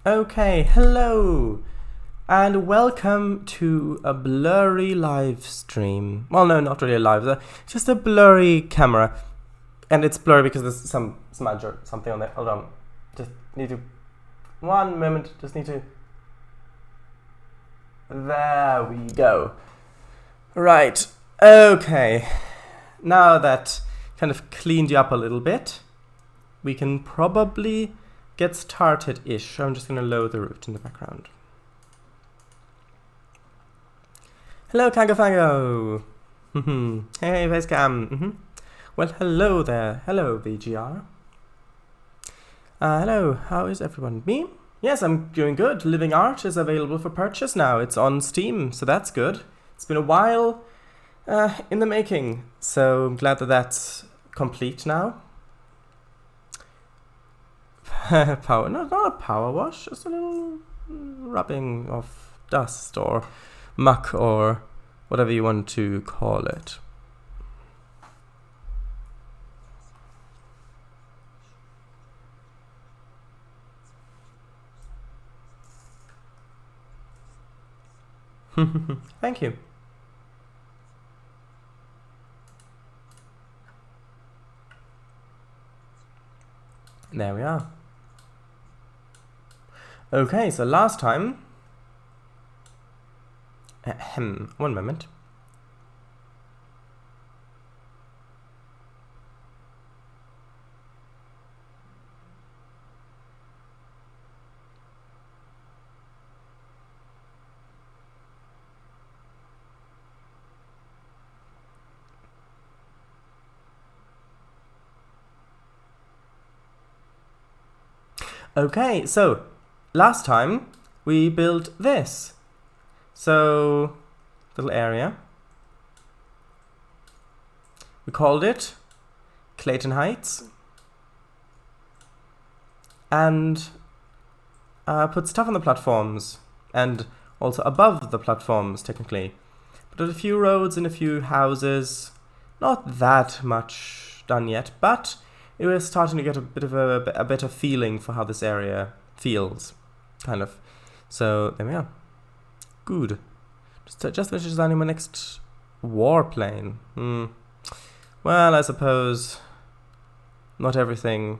Okay, hello, and welcome to a blurry live stream. Well, no, not really a live, just a blurry camera. And it's blurry because there's some smudge or something on there. Hold on, just need to, one moment, just need to, there we go. Right, okay, now that kind of cleaned you up a little bit, we can probably get started-ish. I'm just going to lower the root in the background. Hello, Kangafango! Hey, Facecam! Well, hello there. Hello, VGR. Hello, how is everyone? Me? Yes, I'm doing good. Living Art is available for purchase now. It's on Steam, so that's good. It's been a while in the making, so I'm glad that that's complete now. Power, no, not a power wash, just a little rubbing of dust or muck or whatever you want to call it. Thank you. There we are. Okay, so last time, one moment. Okay, so last time we built this. So, little area. We called it Clayton Heights. And put stuff on the platforms. And also above the platforms, technically. Put a few roads and a few houses. Not that much done yet, but it was starting to get a bit of a better feeling for how this area feels, kind of. So there we are. Good. Just finished designing my next warplane. Well, I suppose not everything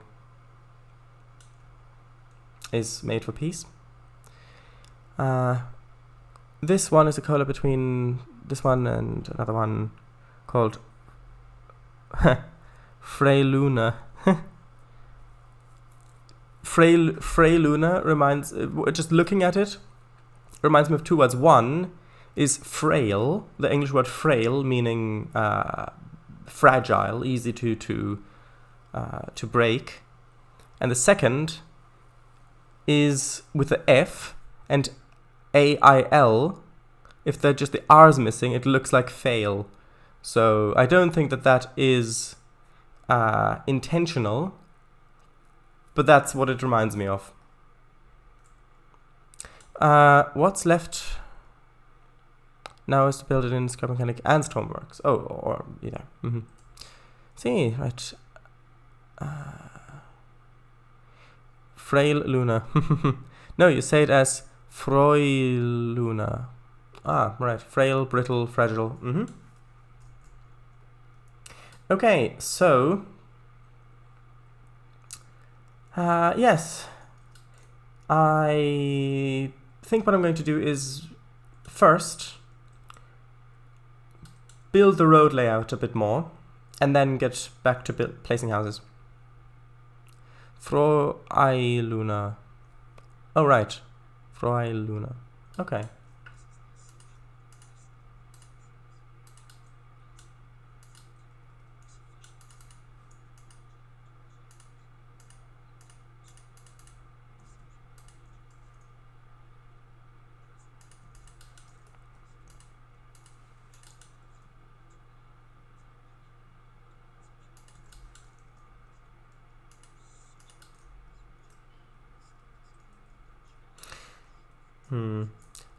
is made for peace. This one is a collab between this one and another one called Frey Luna. Frey Luna reminds, just looking at it, reminds me of two words. One is frail, the English word frail, meaning fragile, easy to break. And the second is with the F and AIL. If they're just the R's missing, it looks like fail. So I don't think that is intentional, but that's what it reminds me of. What's left now is to build it in Scrap Mechanic and Stormworks. Oh, or yeah. See, right. Frail Luna. No, you say it as Froy Luna. Ah, right. Frail, brittle, fragile. Okay, so yes, I think what I'm going to do is first build the road layout a bit more and then get back to placing houses. Froi Luna. Oh, right. Froi Luna. Okay.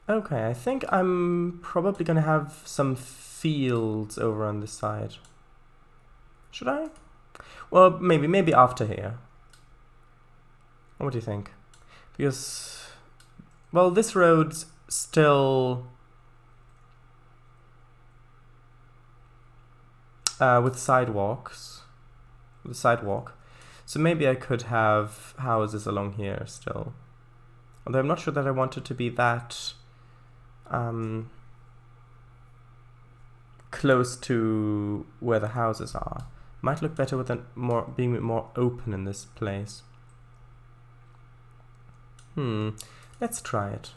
Okay, I think I'm probably gonna have some fields over on this side. Should I? Well, maybe after here. What do you think? Because well, this road's still with sidewalks, with a sidewalk. So maybe I could have houses along here still. Although I'm not sure that I want it to be that close to where the houses are. Might look better with being more open in this place. Let's try it.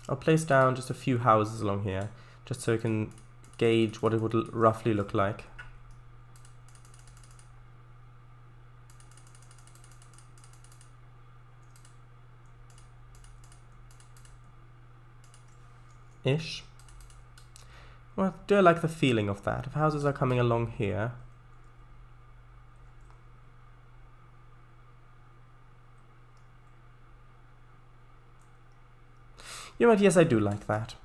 I'll place down just a few houses along here, just so you can gauge what it would roughly look like. Ish. Well, do I like the feeling of that? If houses are coming along here. You know what? Yes, I do like that.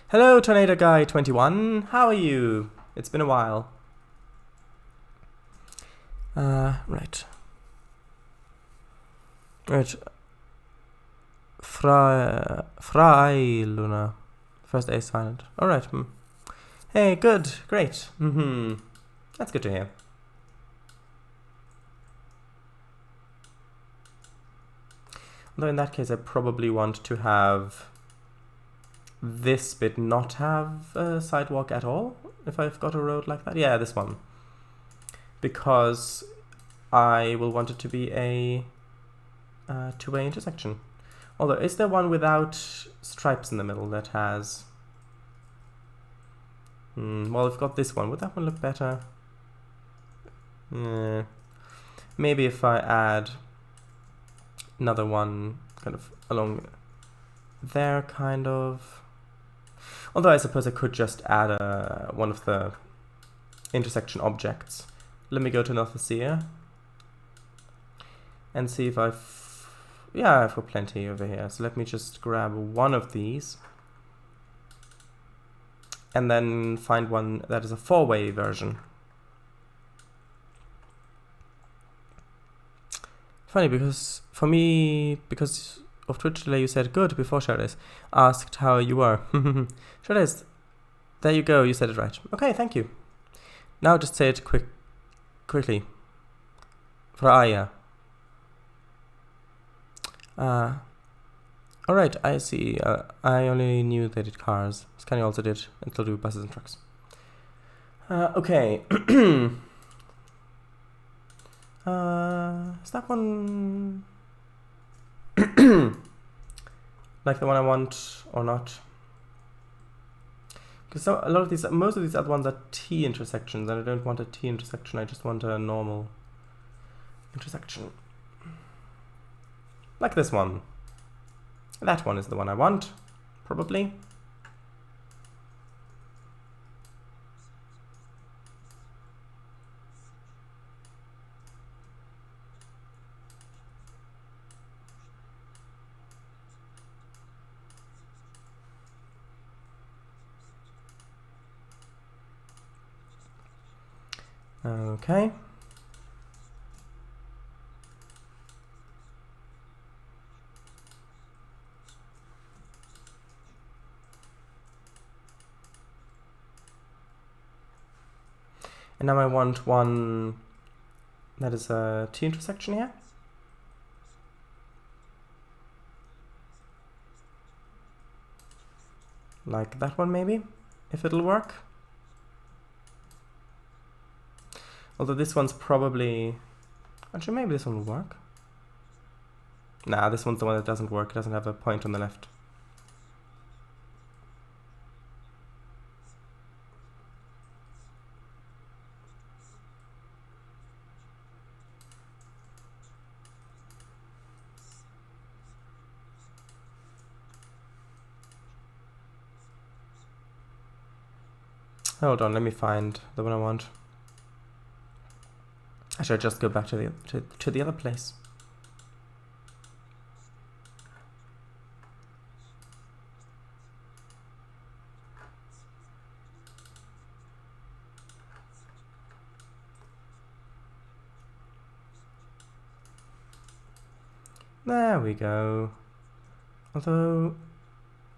Hello, Tornado Guy 21. How are you? It's been a while. Right. Right. Luna. First A silent. Alright. Hey, good. Great. That's good to hear. Although in that case I probably want to have this bit not have a sidewalk at all, if I've got a road like that. Yeah, this one. Because I will want it to be a two-way intersection. Although, is there one without stripes in the middle that has... well, I've got this one. Would that one look better? Maybe if I add another one kind of along there, kind of. Although I suppose I could just add one of the intersection objects. Let me go to another seer and see if yeah, I've got plenty over here. So let me just grab one of these and then find one that is a four-way version. Funny, because for me, because of Twitch delay, you said good before Shades asked how you were. Shades, there you go, you said it right. Okay, thank you. Now just say it quickly. Freya. Alright, I see. I only knew they did cars. Scanny also did, and still do buses and trucks. Okay. Is that one like the one I want or not? Because most of these other ones are T intersections, and I don't want a T intersection. I just want a normal intersection, like this one. That one is the one I want, probably. Okay. And now I want one that is a T intersection here. Like that one maybe, if it'll work. Although this one's probably... Actually, maybe this one will work. Nah, this one's the one that doesn't work. It doesn't have a point on the left. Hold on, let me find the one I want. I should just go back to the other place. There we go. Although,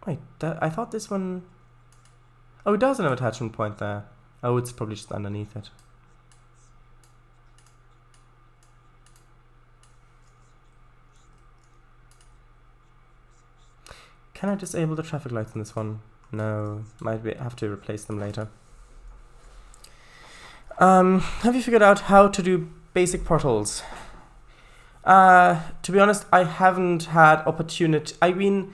wait, I thought this one... Oh, it does have an attachment point there. Oh, it's probably just underneath it. Can I disable the traffic lights in this one? No, have to replace them later. Have you figured out how to do basic portals? To be honest, I haven't had opportunity. I mean,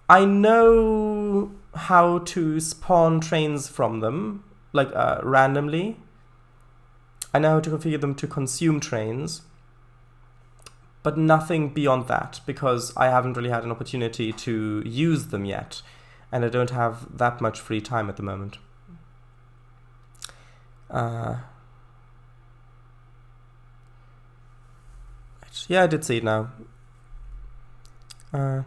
I know how to spawn trains from them, like randomly. I know how to configure them to consume trains, but nothing beyond that, because I haven't really had an opportunity to use them yet, and I don't have that much free time at the moment. Yeah, I did see it now. Right.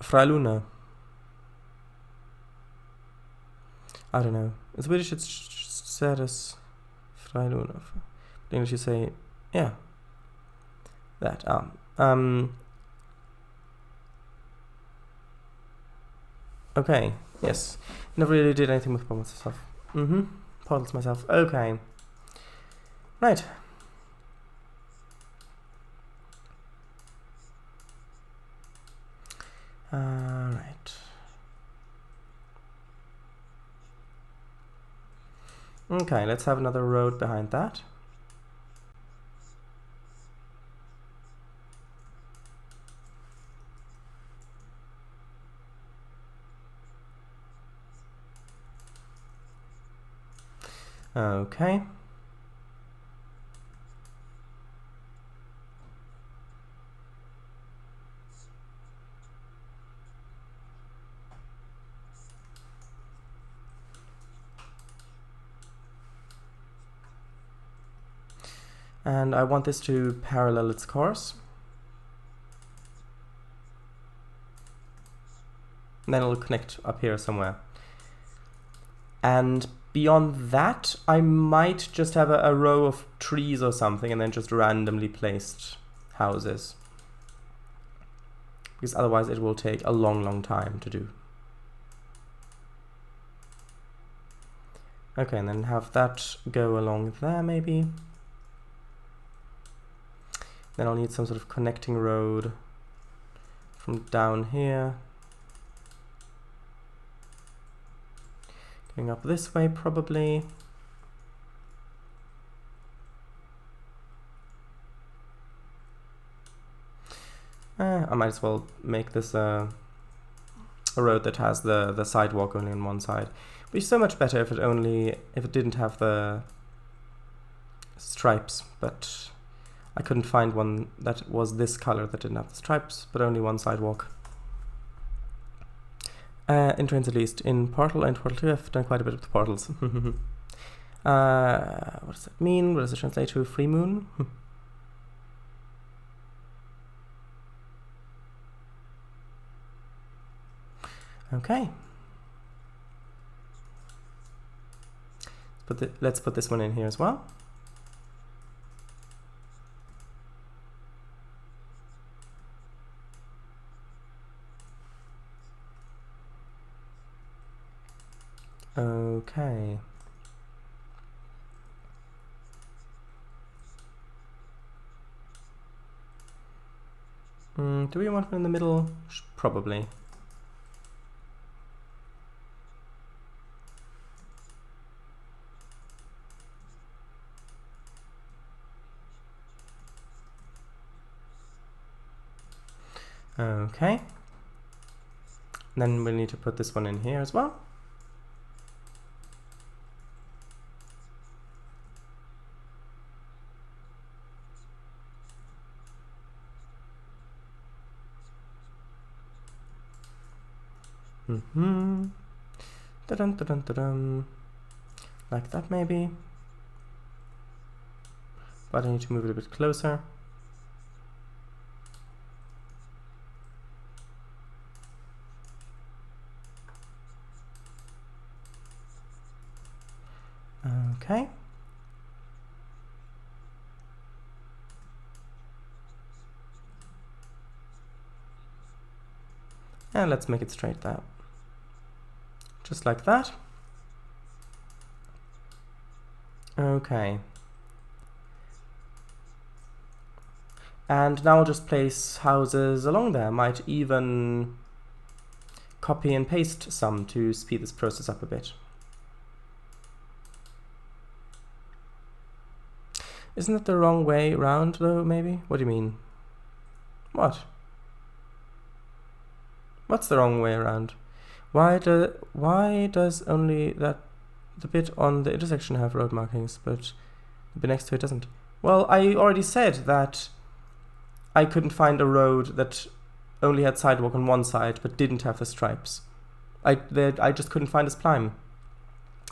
Freiluna. I don't know. In Swedish it's said as Freiluna. In English you say, yeah. That. Okay, yes. Never really did anything with portals myself. Portals myself. Okay. Right. Right. Okay, let's have another road behind that. Okay. And I want this to parallel its course. And then it'll connect up here somewhere. And beyond that, I might just have a row of trees or something and then just randomly placed houses. Because otherwise it will take a long time to do. Okay, and then have that go along there maybe. Then I'll need some sort of connecting road from down here. Going up this way probably. I might as well make this a road that has the sidewalk only on one side. It'd be so much better if it didn't have the stripes, but I couldn't find one that was this color that didn't have the stripes, but only one sidewalk. In Trainz at least. In Portal and Portal 2 I've done quite a bit of the portals. What does that mean? What does it translate to? Free moon? Okay. Let's put this one in here as well. Okay. Do we want one in the middle? Probably. Okay. Then we need to put this one in here as well. Ta-dum, ta-dum, ta-dum. Like that maybe. But I need to move it a bit closer. Okay. And let's make it straight there. Just like that. Okay. And now I'll just place houses along there. Might even copy and paste some to speed this process up a bit. Isn't that the wrong way round though, maybe? What do you mean? What? What's the wrong way around? Why does only the bit on the intersection have road markings, but the bit next to it doesn't? Well, I already said that I couldn't find a road that only had sidewalk on one side but didn't have the stripes. I just couldn't find a spline.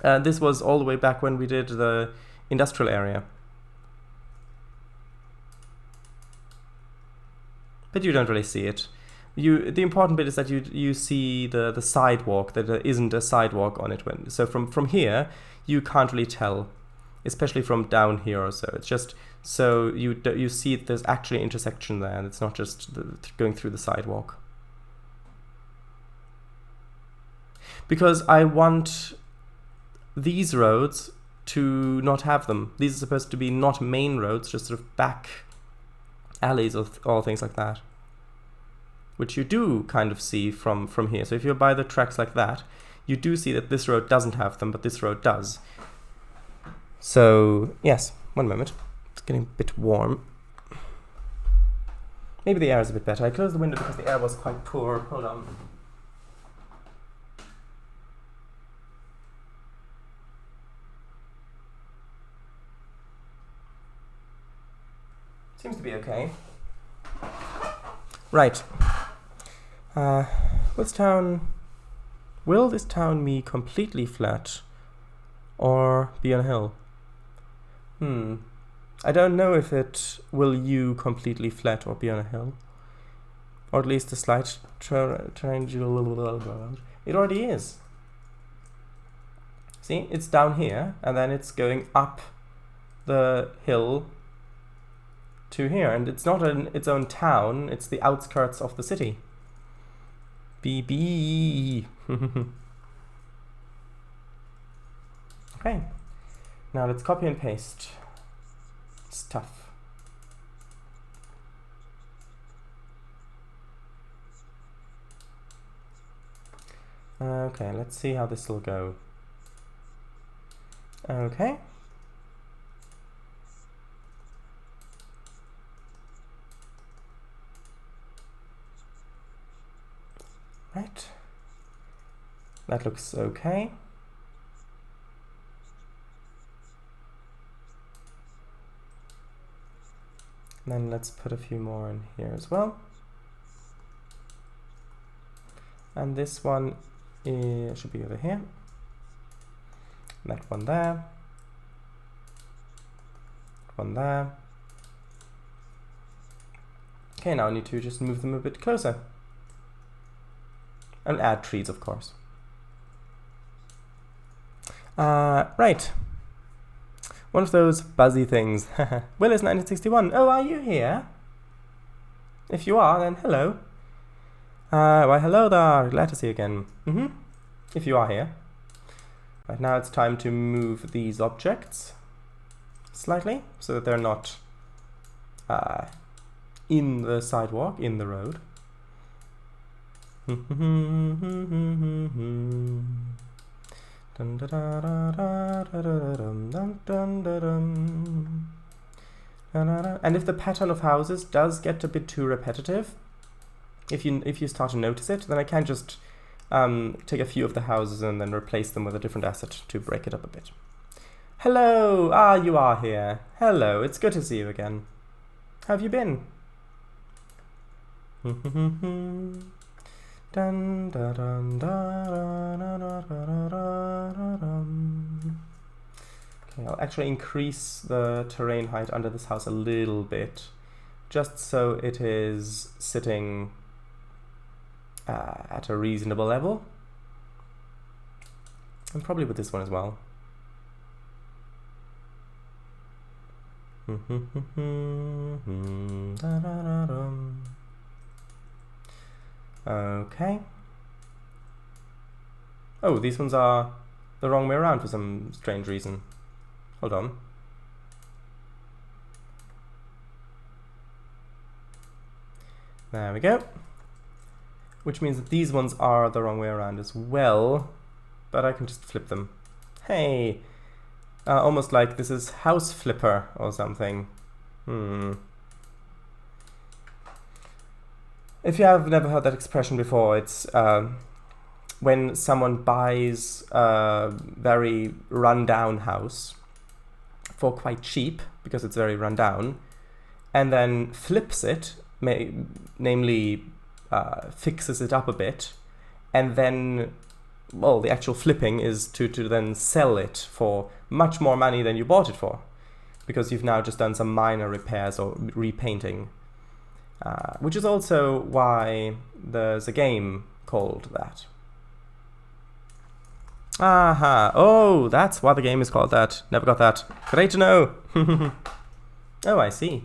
This was all the way back when we did the industrial area. But you don't really see it. The important bit is that you see the sidewalk, that there isn't a sidewalk on it. So from here, you can't really tell, especially from down here or so. It's just so you see that there's actually an intersection there, and it's not just going through the sidewalk. Because I want these roads to not have them. These are supposed to be not main roads, just sort of back alleys or things like that, which you do kind of see from here. So if you're by the tracks like that, you do see that this road doesn't have them, but this road does. So yes, one moment. It's getting a bit warm. Maybe the air is a bit better. I closed the window because the air was quite poor. Hold on. Seems to be okay. Right. Will this town be completely flat or be on a hill? I don't know if it will you completely flat or be on a hill, or at least a slight triangular. It already is. See, it's down here, and then it's going up the hill to here, and it's not its own town, it's the outskirts of the city. BB. Okay, now let's copy and paste stuff. Okay, let's see how this will go. Okay. Right. That looks okay. And then let's put a few more in here as well. And this one should be over here. That one there. One there. Okay, now I need to just move them a bit closer. And add trees, of course. Right. One of those buzzy things. Will is 1961. Oh, are you here? If you are, then hello. Why, hello there. Glad to see you again. If you are here. Right, now it's time to move these objects slightly so that they're not in the sidewalk, in the road. And if the pattern of houses does get a bit too repetitive, if you start to notice it, then I can just take a few of the houses and then replace them with a different asset to break it up a bit. Hello! Ah, you are here. Hello, it's good to see you again. How have you been? Dun, da, dun, da, da, da, da, da, da, da. Okay, I'll actually increase the terrain height under this house a little bit, just so it is sitting at a reasonable level. And probably with this one as well. Okay. Oh, these ones are the wrong way around for some strange reason. Hold on. There we go. Which means that these ones are the wrong way around as well, but I can just flip them. Hey! Almost like this is House Flipper or something. If you have never heard that expression before, it's when someone buys a very run-down house for quite cheap, because it's very run-down, and then flips it, namely fixes it up a bit, and then, well, the actual flipping is to then sell it for much more money than you bought it for, because you've now just done some minor repairs or repainting, which is also why there's a game called that. Aha! Oh, that's why the game is called that. Never got that. Great to know! Oh, I see.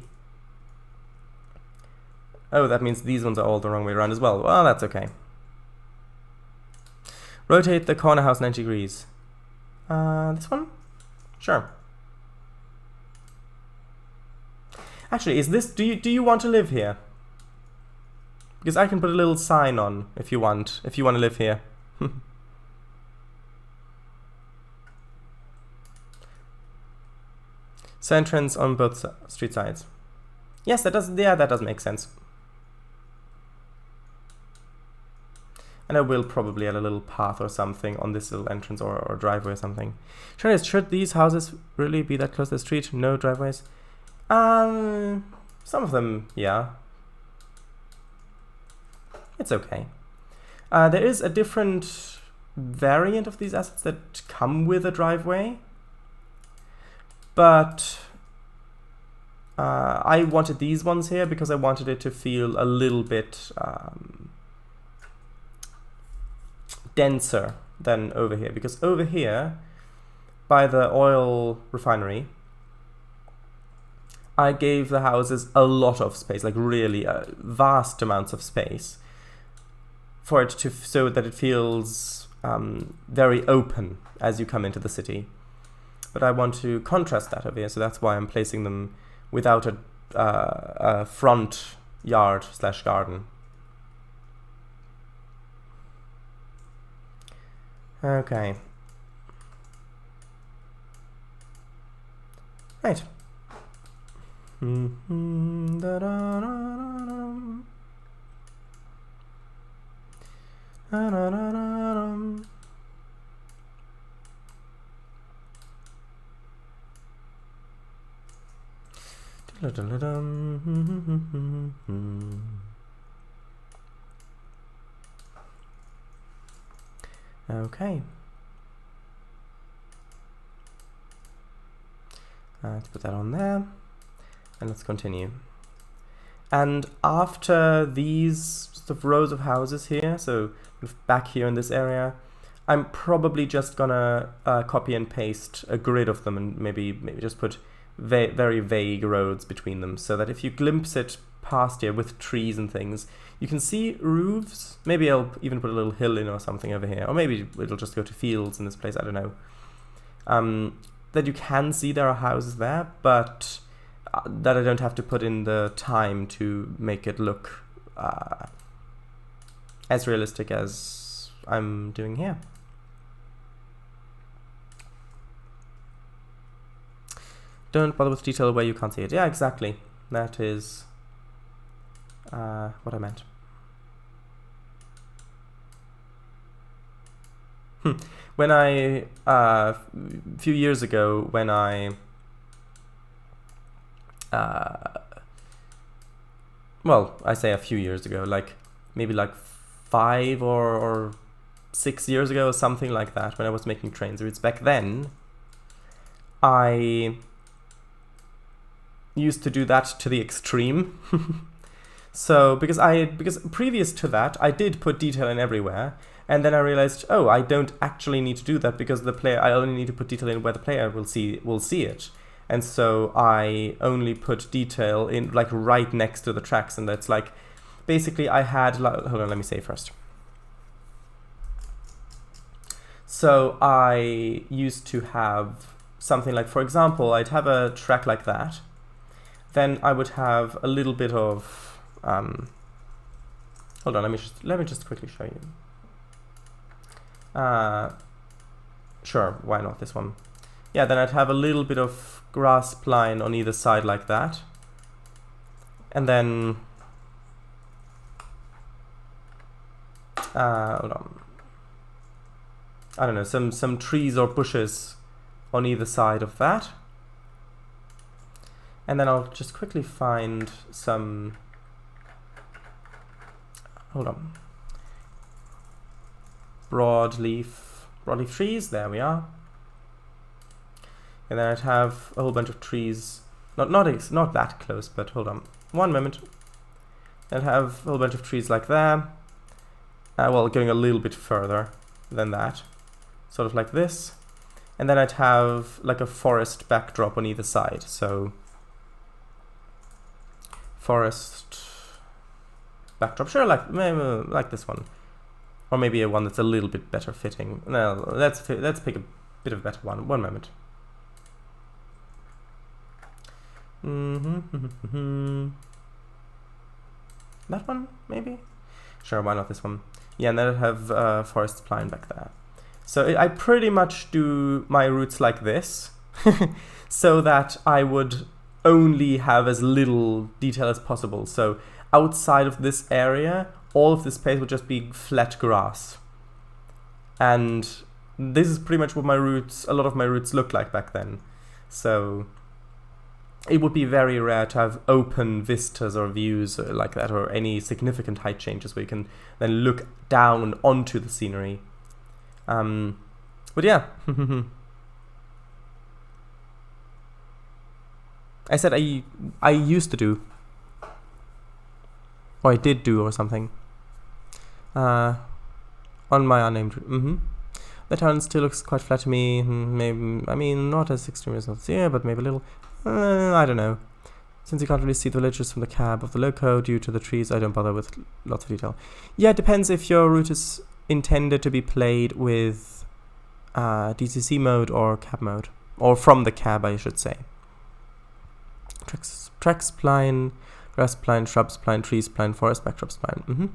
Oh, that means these ones are all the wrong way around as well. Well, that's okay. Rotate the corner house 90 degrees. This one? Sure. Actually, is this... Do you want to live here? Because I can put a little sign on if you want to live here. So entrance on both street sides. Yes, that does. Yeah, that does make sense. And I will probably add a little path or something on this little entrance or driveway or something. Should these houses really be that close to the street? No driveways? Some of them, yeah. It's okay. There is a different variant of these assets that come with a driveway. But I wanted these ones here because I wanted it to feel a little bit denser than over here. Because over here, by the oil refinery, I gave the houses a lot of space, like really vast amounts of space, for it to so that it feels very open as you come into the city. But I want to contrast that over here, so that's why I'm placing them without a front yard / garden. Okay. Right. Okay. Let's put that on there, and let's continue. And after these sort of rows of houses here, so back here in this area, I'm probably just gonna copy and paste a grid of them, and maybe just put very vague roads between them, so that if you glimpse it past here with trees and things, you can see roofs. Maybe I'll even put a little hill in or something over here, or maybe it'll just go to fields in this place, I don't know. That you can see there are houses there, but that I don't have to put in the time to make it look as realistic as I'm doing here. Don't bother with detail where you can't see it. Yeah, exactly. That is what I meant. When I, a few years ago, when I, well, I say a few years ago, like maybe like 5 or 6 years ago or something like that, when I was making Trainz routes, back then, I used to do that to the extreme. So because previous to that I did put detail in everywhere, and then I realized, oh, I don't actually need to do that, because the player, I only need to put detail in where the player will see it. and so I only put detail in like right next to the tracks, and that's like basically I had hold on, let me say first. So I used to have something like, for example, I'd have a track like that, then I would have a little bit of hold on, let me just quickly show you. Sure, why not this one? Yeah, then I'd have a little bit of grasp line on either side like that. And then hold on. I don't know, some trees or bushes on either side of that. And then I'll just quickly find some, hold on, broadleaf trees, there we are. And then I'd have a whole bunch of trees, not that close, but hold on, one moment. I'd have a whole bunch of trees like there, well, going a little bit further than that, sort of like this. And then I'd have like a forest backdrop on either side, so forest backdrop, sure, like this one. Or maybe a one that's a little bit better fitting. No, let's pick a bit of a better one. One moment. That one, maybe? Sure, why not this one? Yeah, and then I'd have forest spline back there. So I pretty much do my routes like this, so that I would only have as little detail as possible. So outside of this area, all of this space would just be flat grass. And this is pretty much what a lot of my routes looked like back then. So it would be very rare to have open vistas or views like that, or any significant height changes where you can then look down onto the scenery. But yeah. I said I used to do, or I did do, or something. On my unnamed. The town still looks quite flat to me. Maybe, I mean, not as extreme as not here, but maybe a little. I don't know. Since you can't really see the villages from the cab of the loco due to the trees, I don't bother with lots of detail. Yeah, it depends if your route is intended to be played with DCC mode or cab mode, or from the cab, I should say. Tracks spline, grass spline, shrub spline, tree spline, forest backdrop spline.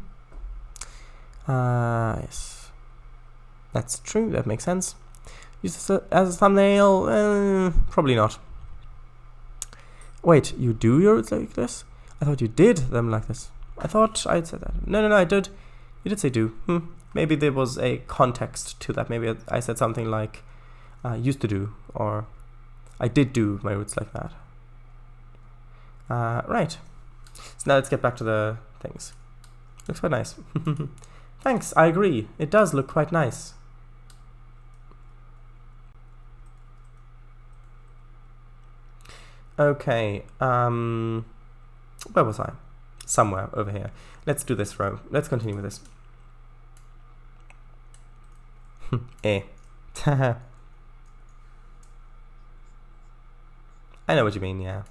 Yes, that's true. That makes sense. Use this as a thumbnail? Probably not. Wait, you do your routes like this? I thought you did them like this. I thought I'd said that. No, I did. You did say do. Maybe there was a context to that. Maybe I said something like used to do, or I did do my routes like that. Right. So now let's get back to the things. Looks quite nice. Thanks, I agree. It does look quite nice. Okay, where was I? Somewhere over here. Let's do this row. Let's continue with this. I know what you mean, yeah.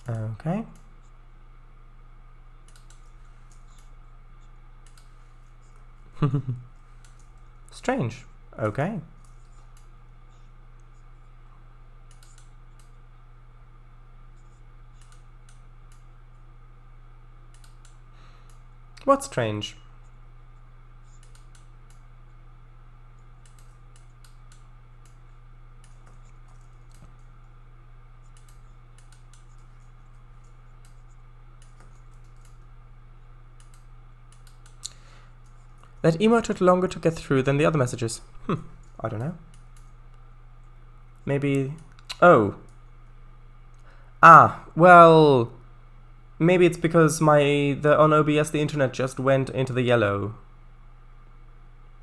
Okay. Strange. Okay. What's strange? That email took longer to get through than the other messages. I don't know. Maybe... Oh. Well... Maybe it's because on OBS the internet just went into the yellow.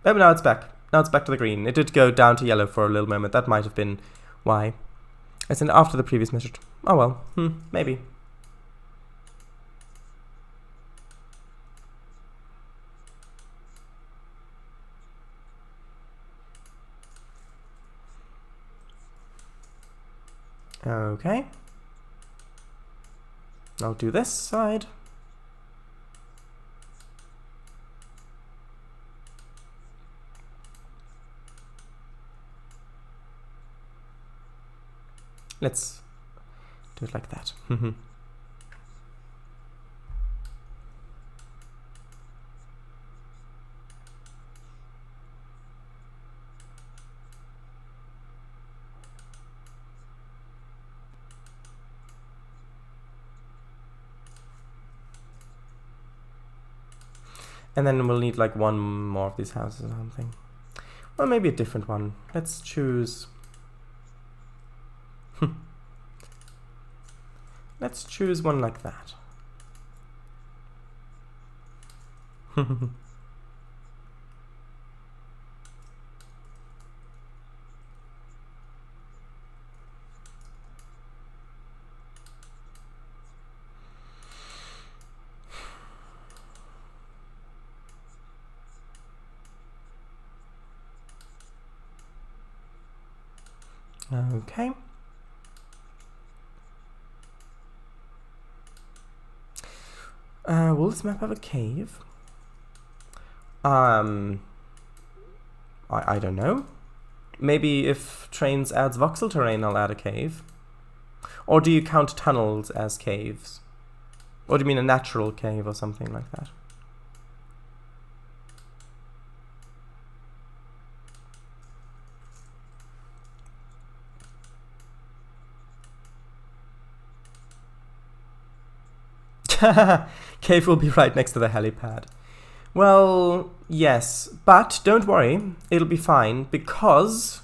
Oh, now it's back. Now it's back to the green. It did go down to yellow for a little moment. That might have been why. As in after the previous measure. Oh well, maybe. Okay. I'll do this side. Let's do it like that. And then we'll need like one more of these houses or something. Well, maybe a different one. Let's choose... Let's choose one like that. Okay. Will this map have a cave? I don't know. Maybe if Trainz adds voxel terrain, I'll add a cave. Or do you count tunnels as caves? Or do you mean a natural cave or something like that? Cave will be right next to the helipad. Well, yes, but don't worry, it'll be fine because,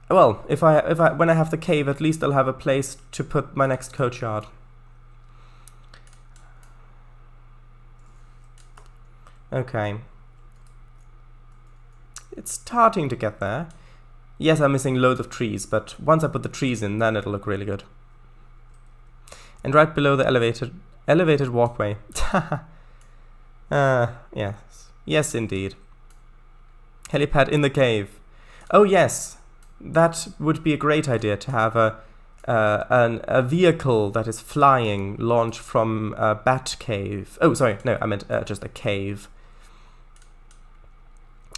well, when I have the cave, at least I'll have a place to put my next coachyard. Okay. It's starting to get there. Yes, I'm missing loads of trees, but once I put the trees in, then it'll look really good. And right below the elevated walkway. Yes. Yes, indeed. Helipad in the cave. Oh, yes. That would be a great idea to have a vehicle that is flying launch from a bat cave. Oh, sorry. No, I meant just a cave.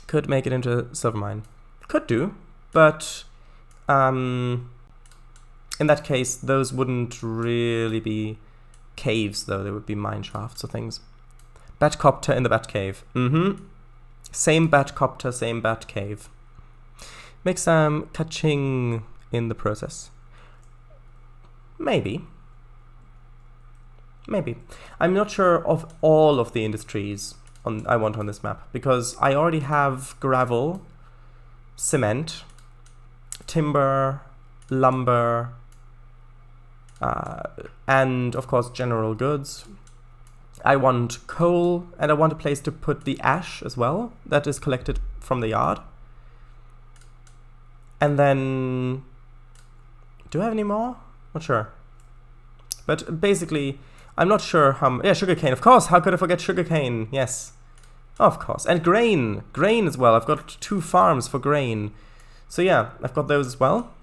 Could make it into a silver mine. Could do, but in that case, those wouldn't really be caves, though. They would be mine shafts or things. Batcopter in the Batcave. Same Batcopter, same Batcave. Make some ka-ching in the process. Maybe. Maybe. I'm not sure of all of the industries I want on this map, because I already have gravel, cement, timber, lumber, and of course general goods. I want coal, and I want a place to put the ash as well that is collected from the yard. And then, do I have any more? Not sure. But basically, I'm not sure how... Yeah, sugarcane, of course! How could I forget sugarcane? Yes. Of course. And grain! Grain as well. I've got 2 farms for grain. So yeah, I've got those as well.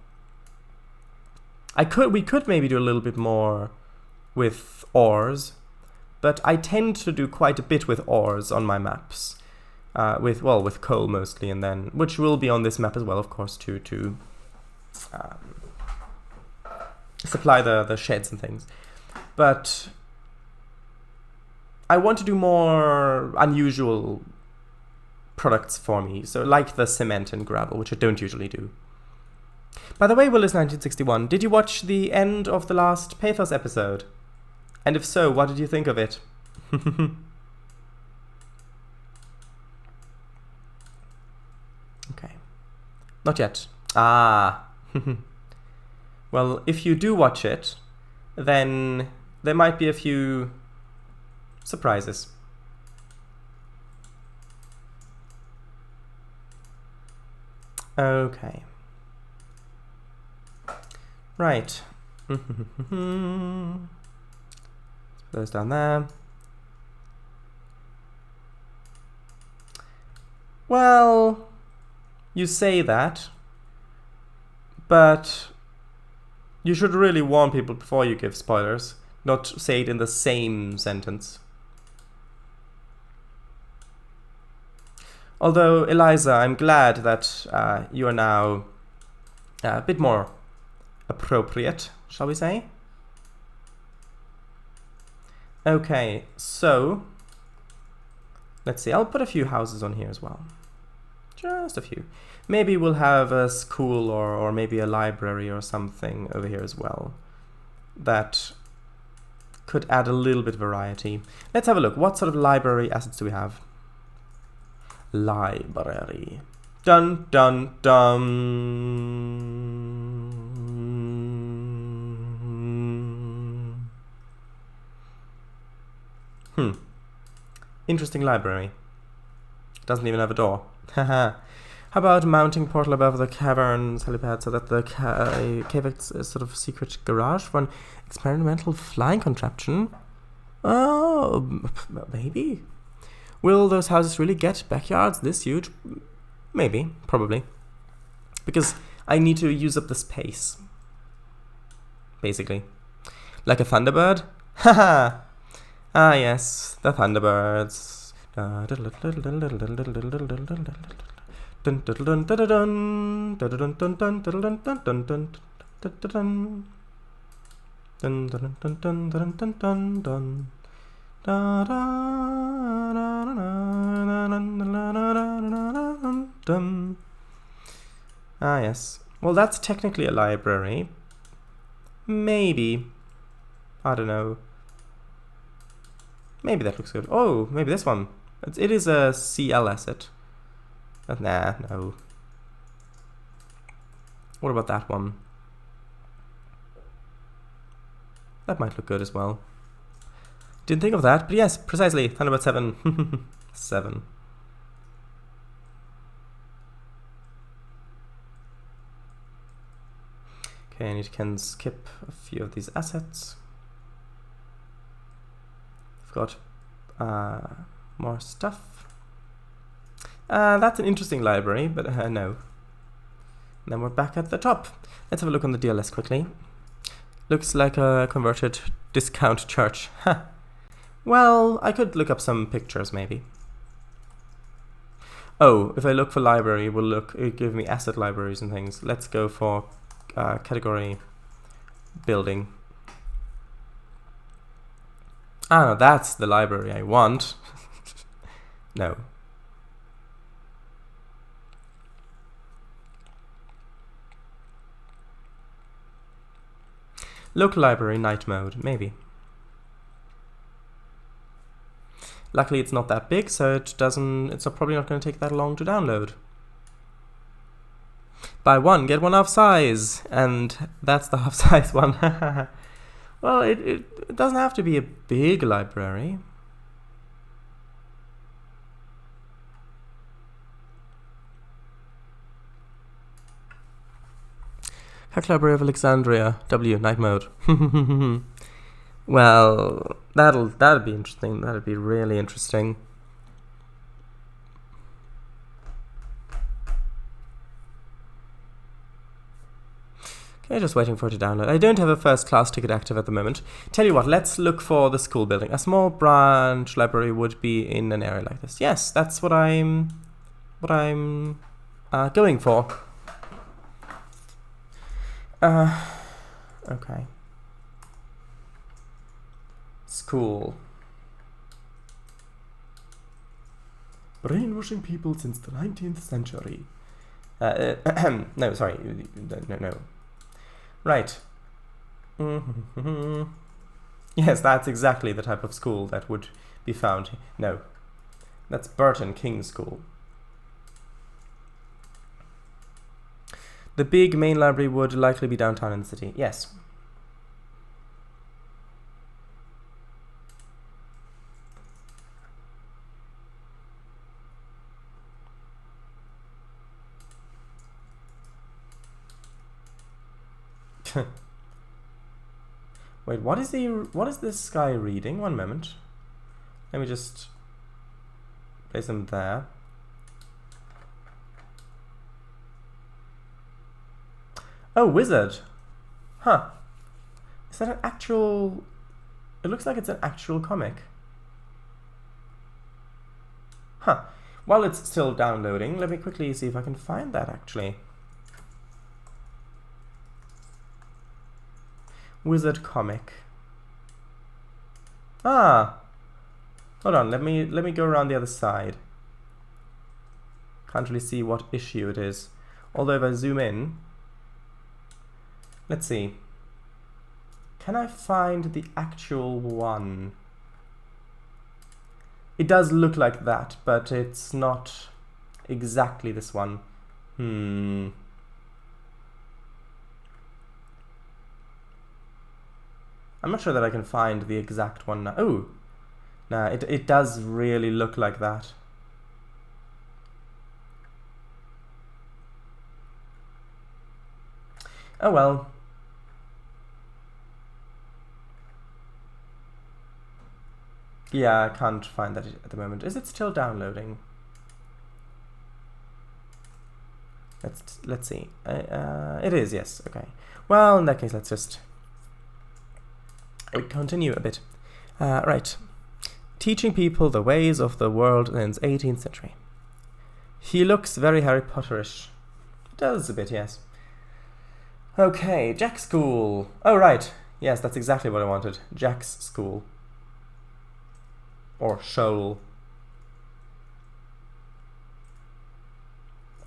We could maybe do a little bit more with ores, but I tend to do quite a bit with ores on my maps. With coal mostly, and then, which will be on this map as well, of course, to supply the sheds and things. But I want to do more unusual products for me, so like the cement and gravel, which I don't usually do. By the way, Willis1961, did you watch the end of the last Pathos episode? And if so, what did you think of it? Okay. Not yet. Ah. Well, if you do watch it, then there might be a few surprises. Okay. Right. Let's put those down there. Well, you say that, but you should really warn people before you give spoilers, not say it in the same sentence. Although, Eliza, I'm glad that you are now a bit more appropriate, shall we say? Okay, so let's see, I'll put a few houses on here as well. Just a few. Maybe we'll have a school or maybe a library or something over here as well. That could add a little bit of variety. Let's have a look. What sort of library assets do we have? Library. Dun dun dun. Interesting library. Doesn't even have a door. Haha. How about mounting portal above the cavern's helipad so that the cave is a sort of secret garage for an experimental flying contraption? Oh, maybe. Will those houses really get backyards this huge? Maybe, probably. Because I need to use up the space. Basically. Like a Thunderbird? Haha! Ah yes, the Thunderbirds. Ah yes. Well, that's technically a library. Maybe. I don't know. Maybe that looks good. Oh, maybe this one. It is a CL asset. But nah, no. What about that one? That might look good as well. Didn't think of that, but yes, precisely. Thunderbird 7. 7. Okay, I need to skip a few of these assets. I've got more stuff. That's an interesting library, but no. And then we're back at the top. Let's have a look on the DLS quickly. Looks like a converted discount church. Well, I could look up some pictures maybe. Oh, if I look for library, it'll give me asset libraries and things. Let's go for category building. Ah, no, that's the library I want. No. Local library, night mode, maybe. Luckily it's not that big, so it's probably not going to take that long to download. Buy one, get one half size, and that's the half size one. Well, it doesn't have to be a big library. Hack Library of Alexandria, W, night mode. Well, that'd be interesting. That'd be really interesting. Okay, just waiting for it to download. I don't have a first class ticket active at the moment. Tell you what, let's look for the school building. A small branch library would be in an area like this. Yes, that's what I'm going for. Okay. School. Brainwashing people since the 19th century. No, sorry. No. Right. Yes, that's exactly the type of school that would be found. No. That's Burton King's School. The big main library would likely be downtown in the city. Yes. Wait, what is this guy reading? One moment. Let me just place him there. Oh, wizard. Huh. Is that an actual... It looks like it's an actual comic. Huh. While it's still downloading, let me quickly see if I can find that actually. Wizard comic. Ah. Hold on, let me go around the other side. Can't really see what issue it is. Although if I zoom in, let's see. Can I find the actual one? It does look like that, but it's not exactly this one. I'm not sure that I can find the exact one now. Oh! Nah, it does really look like that. Oh well. Yeah, I can't find that at the moment. Is it still downloading? Let's see. It is, yes. Okay. Well, in that case, let's just continue a bit. Right. Teaching people the ways of the world in the 18th century. He looks very Harry Potterish. Does a bit, yes. Okay, Jack's School. Oh, right. Yes, that's exactly what I wanted. Jack's School. Or shoal.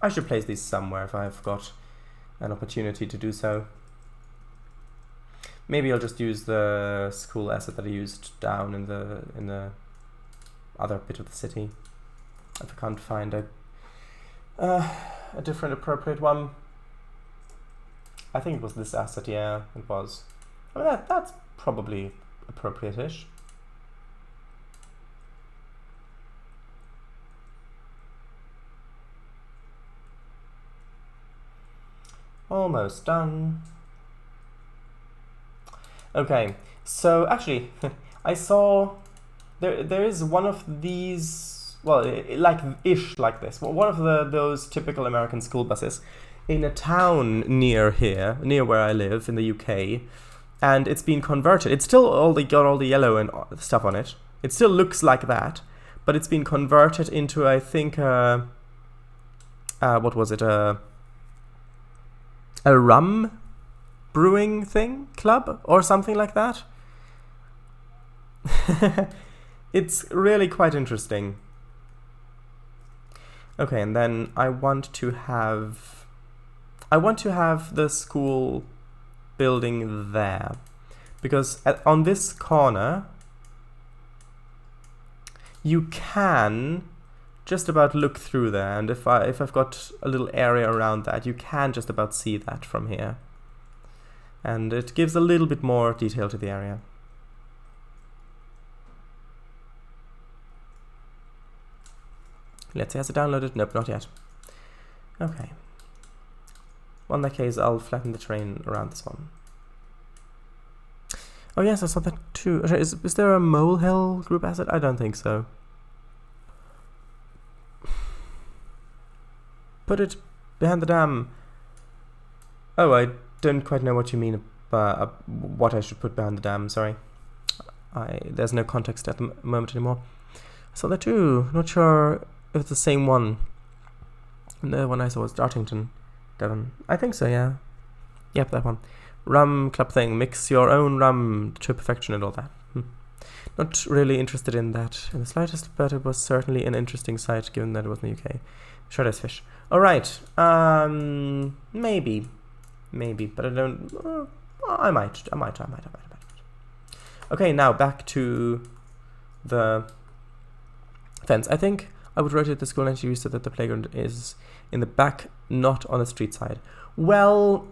I should place these somewhere if I've got an opportunity to do so. Maybe I'll just use the school asset that I used down in the other bit of the city. If I can't find a different appropriate one. I think it was this asset, yeah, it was. I mean, that's probably appropriate-ish. Almost done. Okay, so actually, I saw there is one of these, well, like this. One of those typical American school buses in a town near here, near where I live in the UK, and it's been converted. It's still got all the yellow and stuff on it. It still looks like that, but it's been converted into, I think, what was it? A rum brewing club or something like that. It's really quite interesting. Okay, and then I want to have the school building there, because on this corner you can just about look through there, and if I've got a little area around that, you can just about see that from here, and it gives a little bit more detail to the area. Let's see, has it downloaded? Nope, not yet. Okay. Well, in that case, I'll flatten the terrain around this one. Oh yes, I saw that too. Is there a molehill group asset? I don't think so. Put it behind the dam. Oh, I don't quite know what you mean about what I should put behind the dam, sorry. There's no context at the moment anymore. I saw that too. Not sure if it's the same one. The one I saw was Dartington, Devon. I think so, yeah. Yep, that one. Rum club thing. Mix your own rum to perfection and all that. Not really interested in that in the slightest, but it was certainly an interesting sight given that it was in the UK. Short as fish. Alright. Maybe, but I don't... I might. Okay, now back to the fence. I think I would rotate the school entry so that the playground is in the back, not on the street side. Well,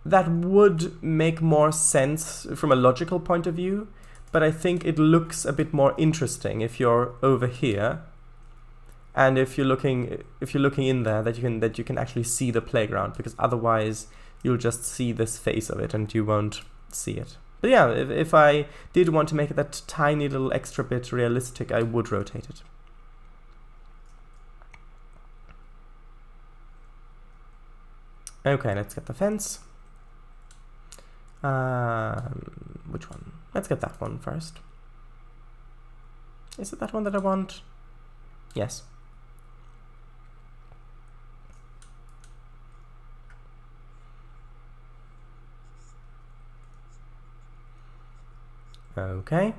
that would make more sense from a logical point of view, but I think it looks a bit more interesting if you're over here, and if you're looking in there, that you can actually see the playground, because otherwise you'll just see this face of it and you won't see it. But yeah, if I did want to make it that tiny little extra bit realistic, I would rotate it. Okay, let's get the fence. Which one? Let's get that one first. Is it that one that I want? Yes. Okay.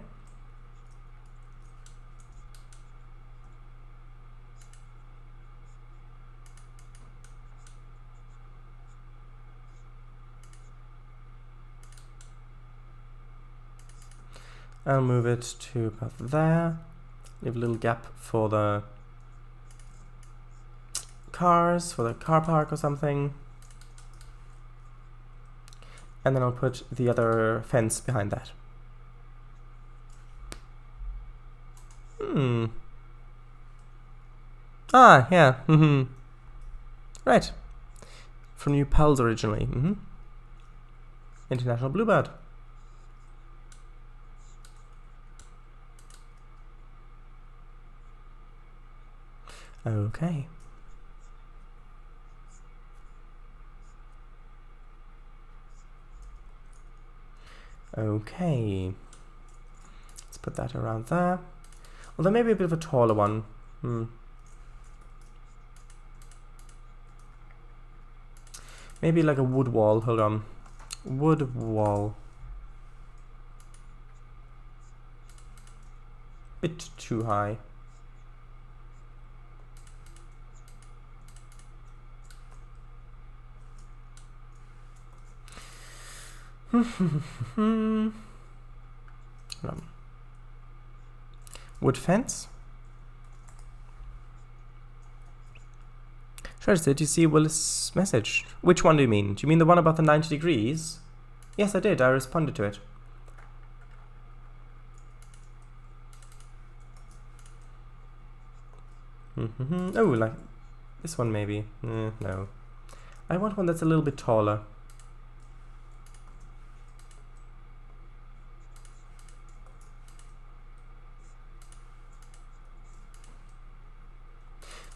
I'll move it to about there. Leave a little gap for the cars, for the car park or something. And then I'll put the other fence behind that. Ah, yeah. Right. From New Pals originally. International Bluebird. Okay. Okay. Let's put that around there. Although maybe a bit of a taller one. Maybe like a wood wall. Hold on. Wood wall. Bit too high. Wood fence. Sure, did you see Willis' message? Which one do you mean? Do you mean the one about the 90 degrees? Yes, I did. I responded to it. Oh, like this one maybe. No. I want one that's a little bit taller.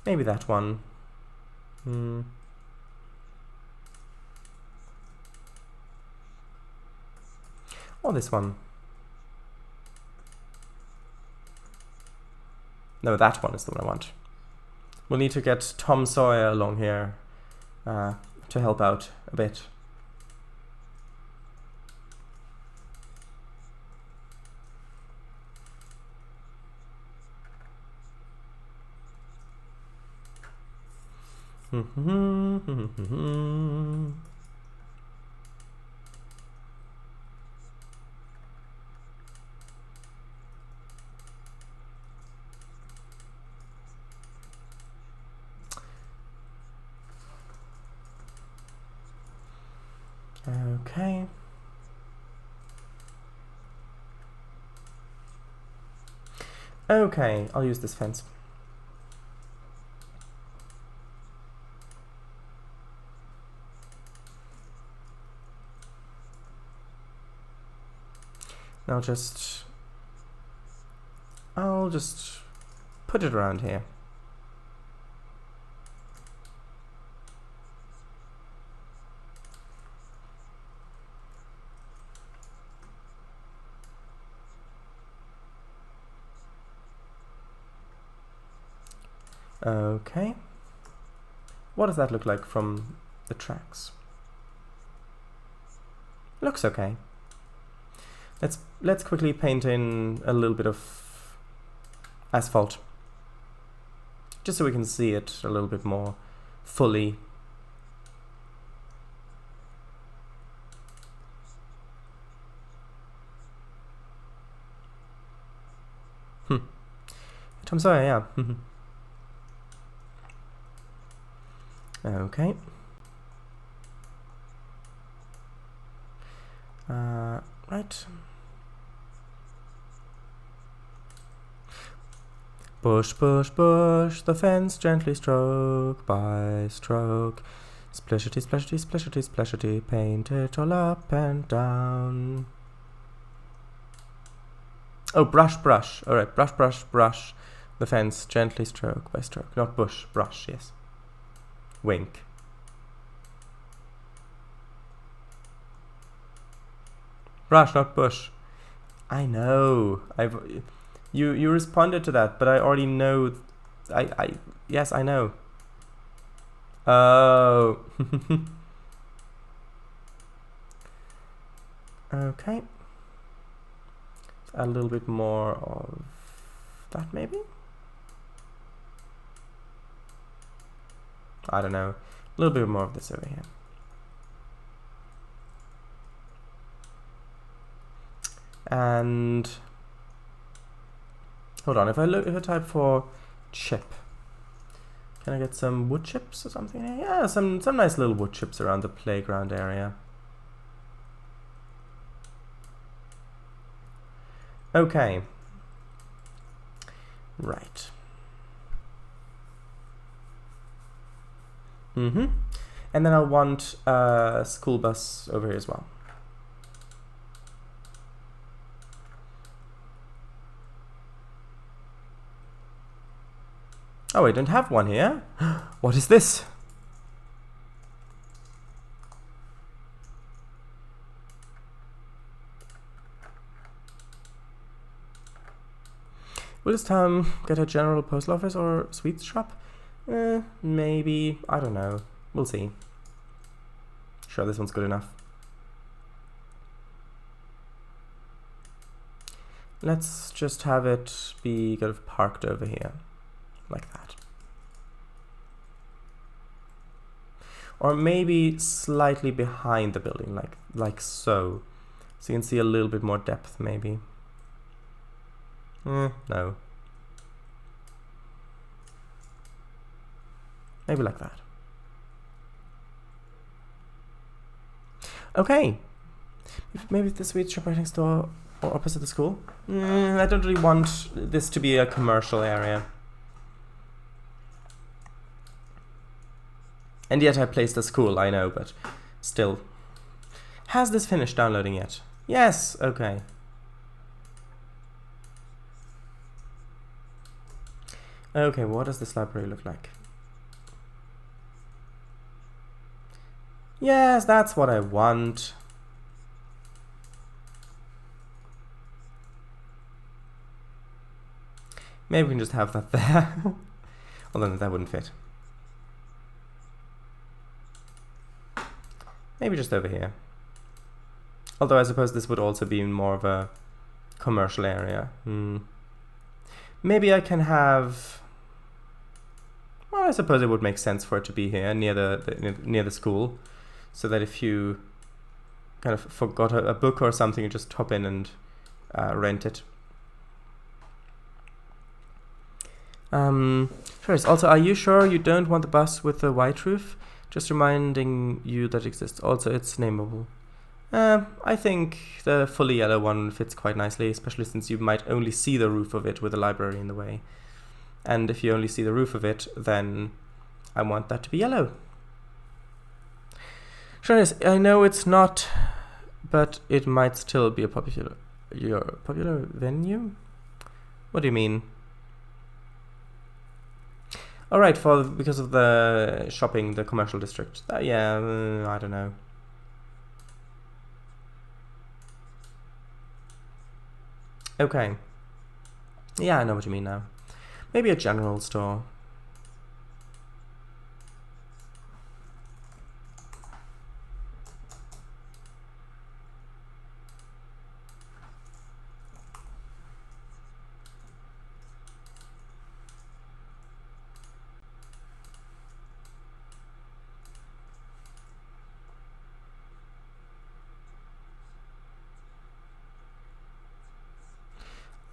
Maybe that one. Or this one. No, that one is the one I want. We'll need to get Tom Sawyer along here to help out a bit. Okay. Okay, I'll use this fence. I'll just put it around here. Okay. What does that look like from the tracks? Looks okay. Let's quickly paint in a little bit of asphalt, just so we can see it a little bit more fully. Tom Sawyer, yeah. Okay. Right. Push, push, push the fence gently, stroke by stroke. Splashity, splashity, splashity, splashity, paint it all up and down. Oh, brush, brush. Alright, brush, brush, brush the fence, gently stroke by stroke. Not bush, brush, yes. Wink. Brush, not bush. I know. You responded to that, but I already know. Yes, I know. Oh. Okay. Let's add a little bit more of that, maybe? I don't know. A little bit more of this over here. And hold on, if I type for chip, can I get some wood chips or something? Yeah, some nice little wood chips around the playground area. Okay. Right. And then I'll want a school bus over here as well. Oh, I don't have one here. What is this? Will this town get a general postal office or sweets shop? Maybe. I don't know. We'll see. Sure, this one's good enough. Let's just have it be kind of parked over here. Like that. Or maybe slightly behind the building, like so. So you can see a little bit more depth, maybe. No. Maybe like that. Okay. Maybe the sweet shop right next door or opposite the school. I don't really want this to be a commercial area. And yet I placed a school, I know, but still. Has this finished downloading yet? Yes, okay. Okay, what does this library look like? Yes, that's what I want. Maybe we can just have that there. Although that wouldn't fit. Maybe just over here. Although I suppose this would also be more of a commercial area. Maybe I can have... Well, I suppose it would make sense for it to be here, near the school. So that if you kind of forgot a book or something, you just hop in and rent it. First, also, are you sure you don't want the bus with the white roof? Just reminding you that it exists. Also, it's nameable. I think the fully yellow one fits quite nicely, especially since you might only see the roof of it with the library in the way. And if you only see the roof of it, then I want that to be yellow. Sure is. I know it's not, but it might still be a popular venue? What do you mean? All right, because of the shopping, the commercial district. Yeah, I don't know. Okay. Yeah, I know what you mean now. Maybe a general store.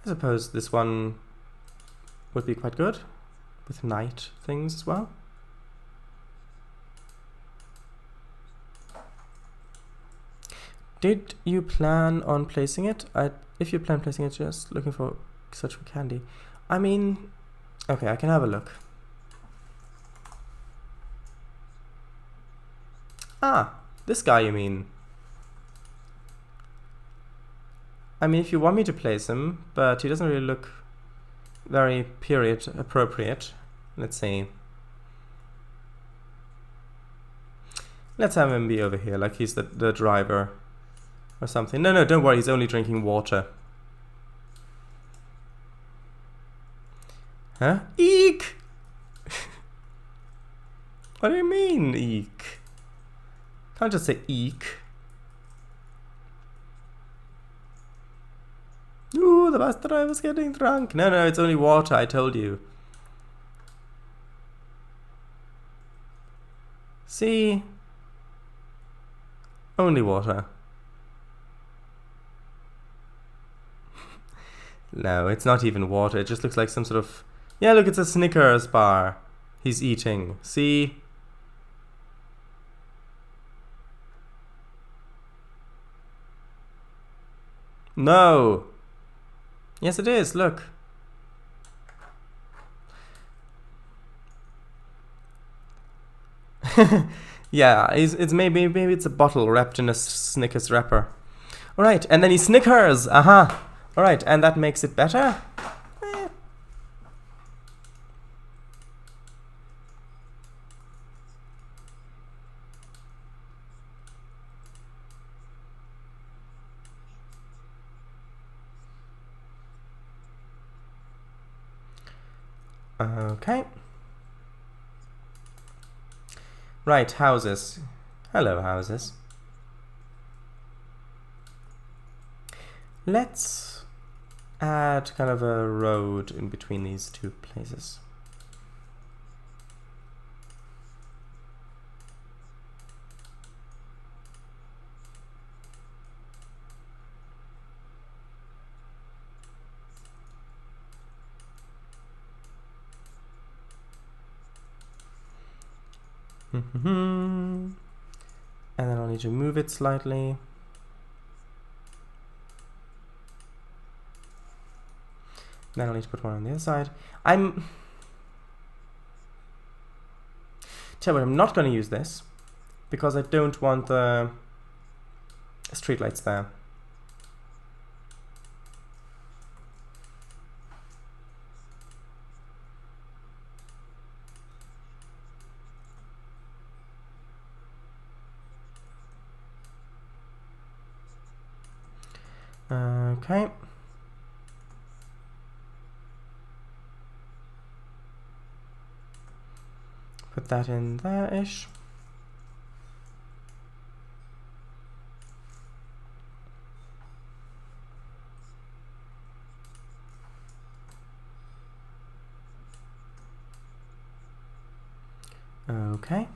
I suppose this one would be quite good with night things as well. Did you plan on placing it? If you plan placing it, just looking for search for candy. I mean, okay, I can have a look. Ah, this guy you mean. I mean, if you want me to place him, but he doesn't really look very period appropriate. Let's see. Let's have him be over here, like he's the driver or something. No, don't worry, he's only drinking water. Huh? Eek! What do you mean, eek? Can't just say eek. Ooh, the bus driver's getting drunk. No, it's only water, I told you. See? Only water. No, it's not even water. It just looks like some sort of... Yeah, look, it's a Snickers bar he's eating. See? No! Yes, it is. Look. Yeah, it's maybe it's a bottle wrapped in a Snickers wrapper. All right, and then he Snickers. Aha. All right, and that makes it better. Okay. Right, houses. Hello, houses. Let's add kind of a road in between these two places. And then I'll need to move it slightly. Then I'll need to put one on the other side. Tell you what, I'm not going to use this because I don't want the streetlights there. Okay. Put that in there-ish. Okay.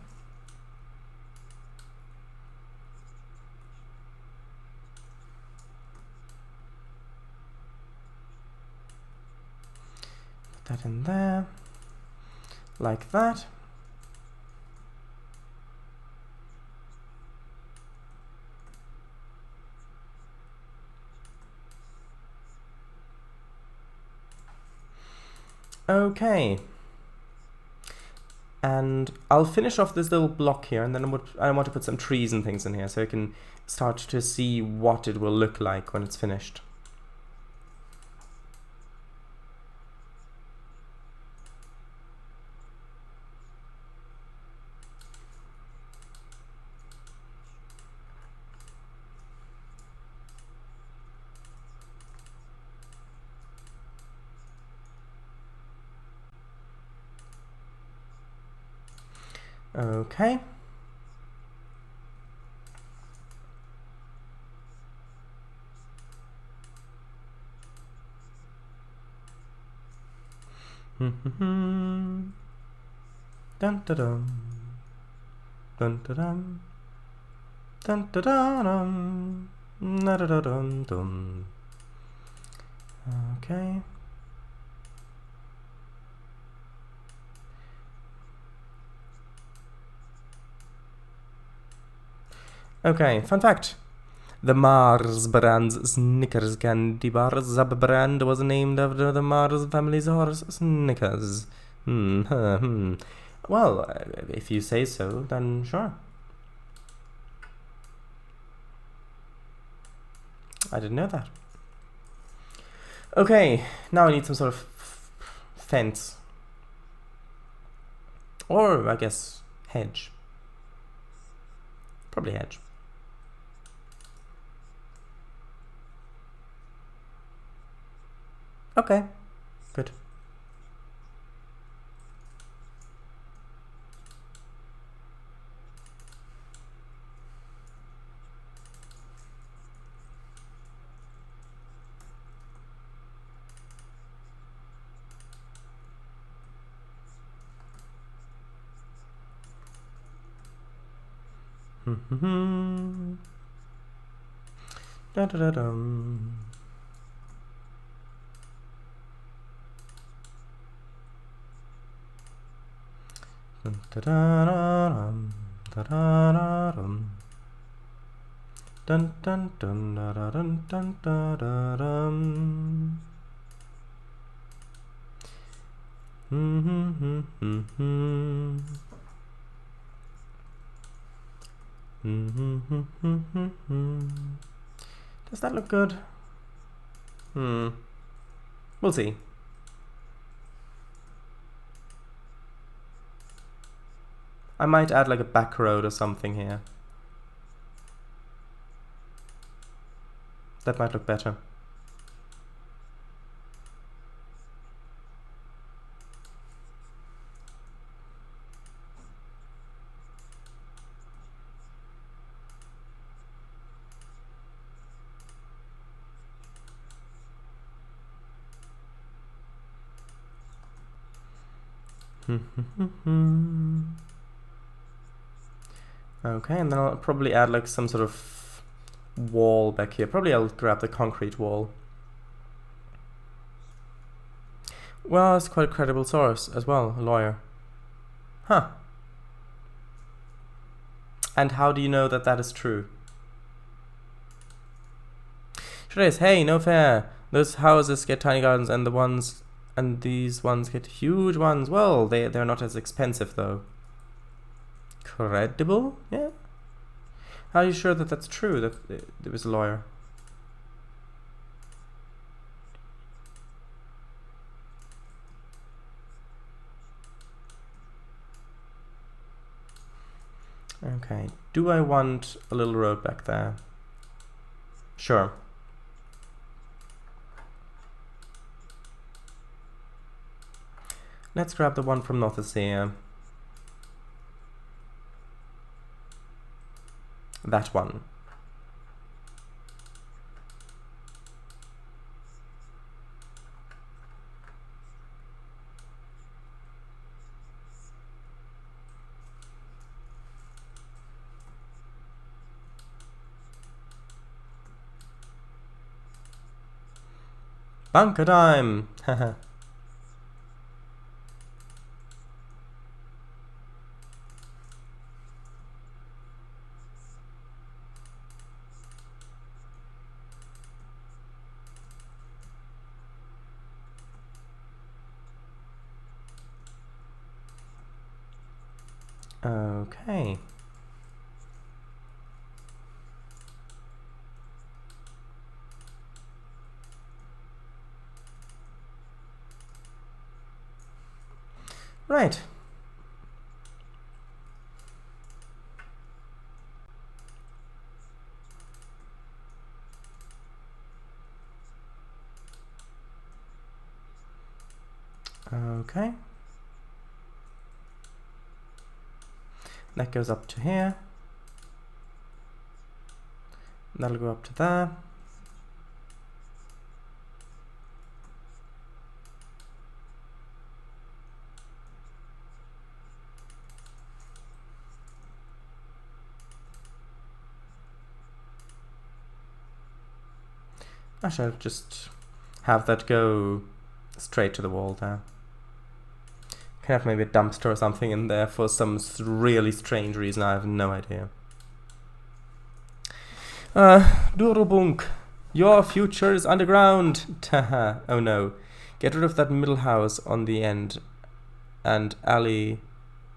Put that in there, like that. Okay. And I'll finish off this little block here, and then I want to put some trees and things in here so I can start to see what it will look like when it's finished. Okay. Dun dun dun. Dun dun dun. Dun dun dun. Dun dun dun dun. Okay. Okay, fun fact. The Mars brand's Snickers candy bar sub-brand was named after the Mars family's horse, Snickers. Well, if you say so, then sure. I didn't know that. Okay, now I need some sort of fence. Or, I guess, hedge. Probably hedge. Okay, good. Da da da dum. Da da da dum. Da da da dum. Dun dun dun da da dun dun da da dum. Does that look good? We'll see. I might add like a back road or something here. That might look better. Okay, and then I'll probably add like some sort of wall back here. Probably I'll grab the concrete wall. Well, it's quite a credible source as well, a lawyer. Huh. And how do you know that that is true? Sure is. Hey, no fair. Those houses get tiny gardens and these ones get huge ones. Well, they're not as expensive though. Credible? Yeah. How are you sure that that's true, that there was a lawyer? Okay, do I want a little road back there? Sure. Let's grab the one from North Asia. That one. Bunker time! Haha. Okay. Right. Okay. That goes up to here. That'll go up to there. I shall just have that go straight to the wall there. Can have maybe a dumpster or something in there for some really strange reason. I have no idea. Durubunk, your future is underground. Taha. Oh no. Get rid of that middle house on the end and alley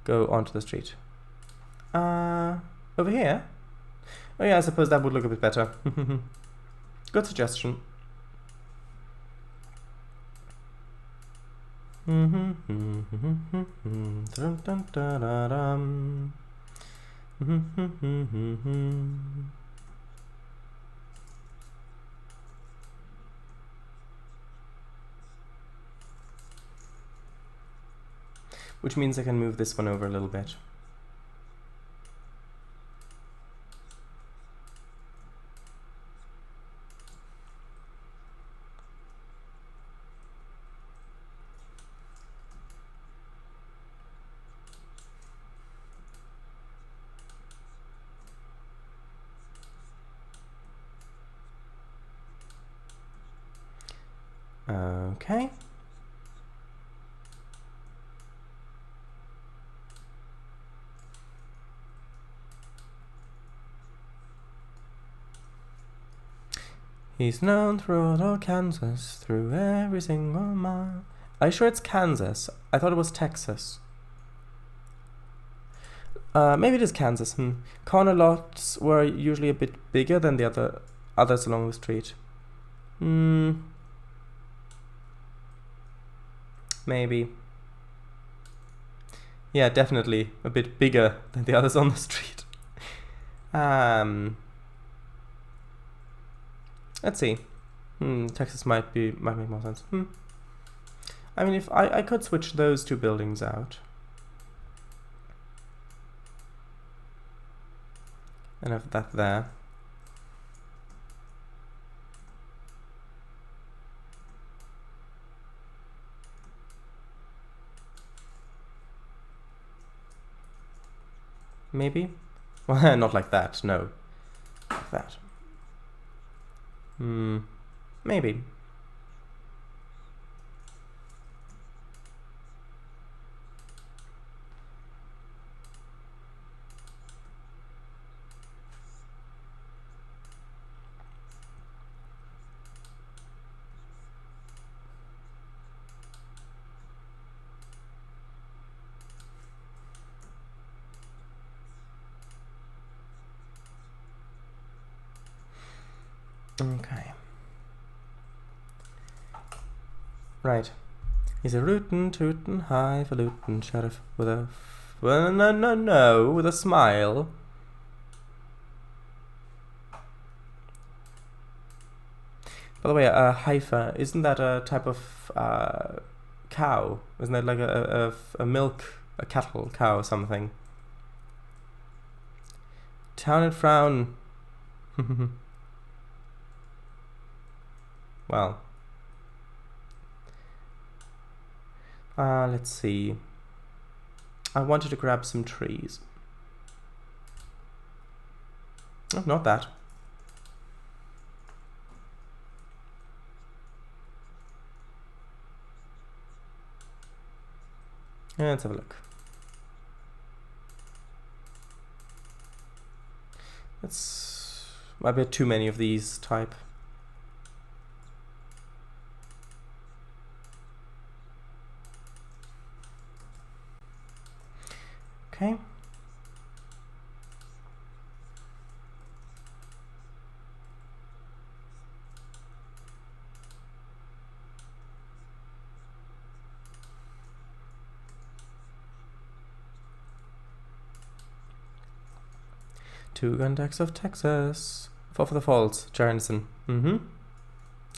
go onto the street. Over here? Oh yeah, I suppose that would look a bit better. Good suggestion. Which means I can move this one over a little bit. Okay. He's known throughout all Kansas, through every single mile. Are you sure it's Kansas? I thought it was Texas. Maybe it is Kansas. Corner lots were usually a bit bigger than the others along the street. Maybe. Yeah, definitely a bit bigger than the others on the street. Let's see. Texas might make more sense. I mean, if I could switch those two buildings out and have that there. Maybe? Well, not like that, no. Like that. Maybe. Okay. Right. He's a rootin' tootin' highfalutin' sheriff with a with a smile. By the way, heifer, isn't that a type of cow? Isn't that like a cattle cow or something? Town and frown. Well. Let's see. I wanted to grab some trees. Oh, not that. Let's have a look. That's a bit too many of these type. Okay. Two gun decks of Texas. 4 for the Falls, Jarnson.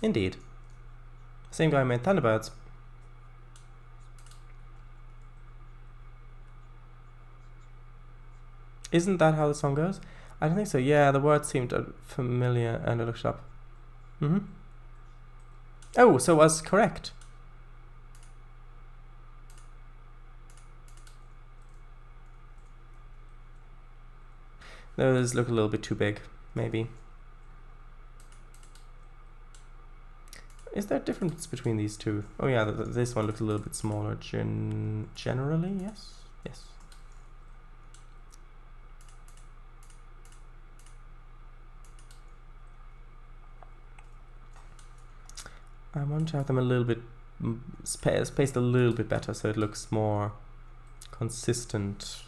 Indeed. Same guy made Thunderbirds. Isn't that how the song goes? I don't think so. Yeah, the words seemed familiar and I looked it up. Oh, so I was correct. Those look a little bit too big, maybe. Is there a difference between these two? Oh yeah, this one looks a little bit smaller generally, yes? Yes. I want to have them a little bit spaced a little bit better so it looks more consistent.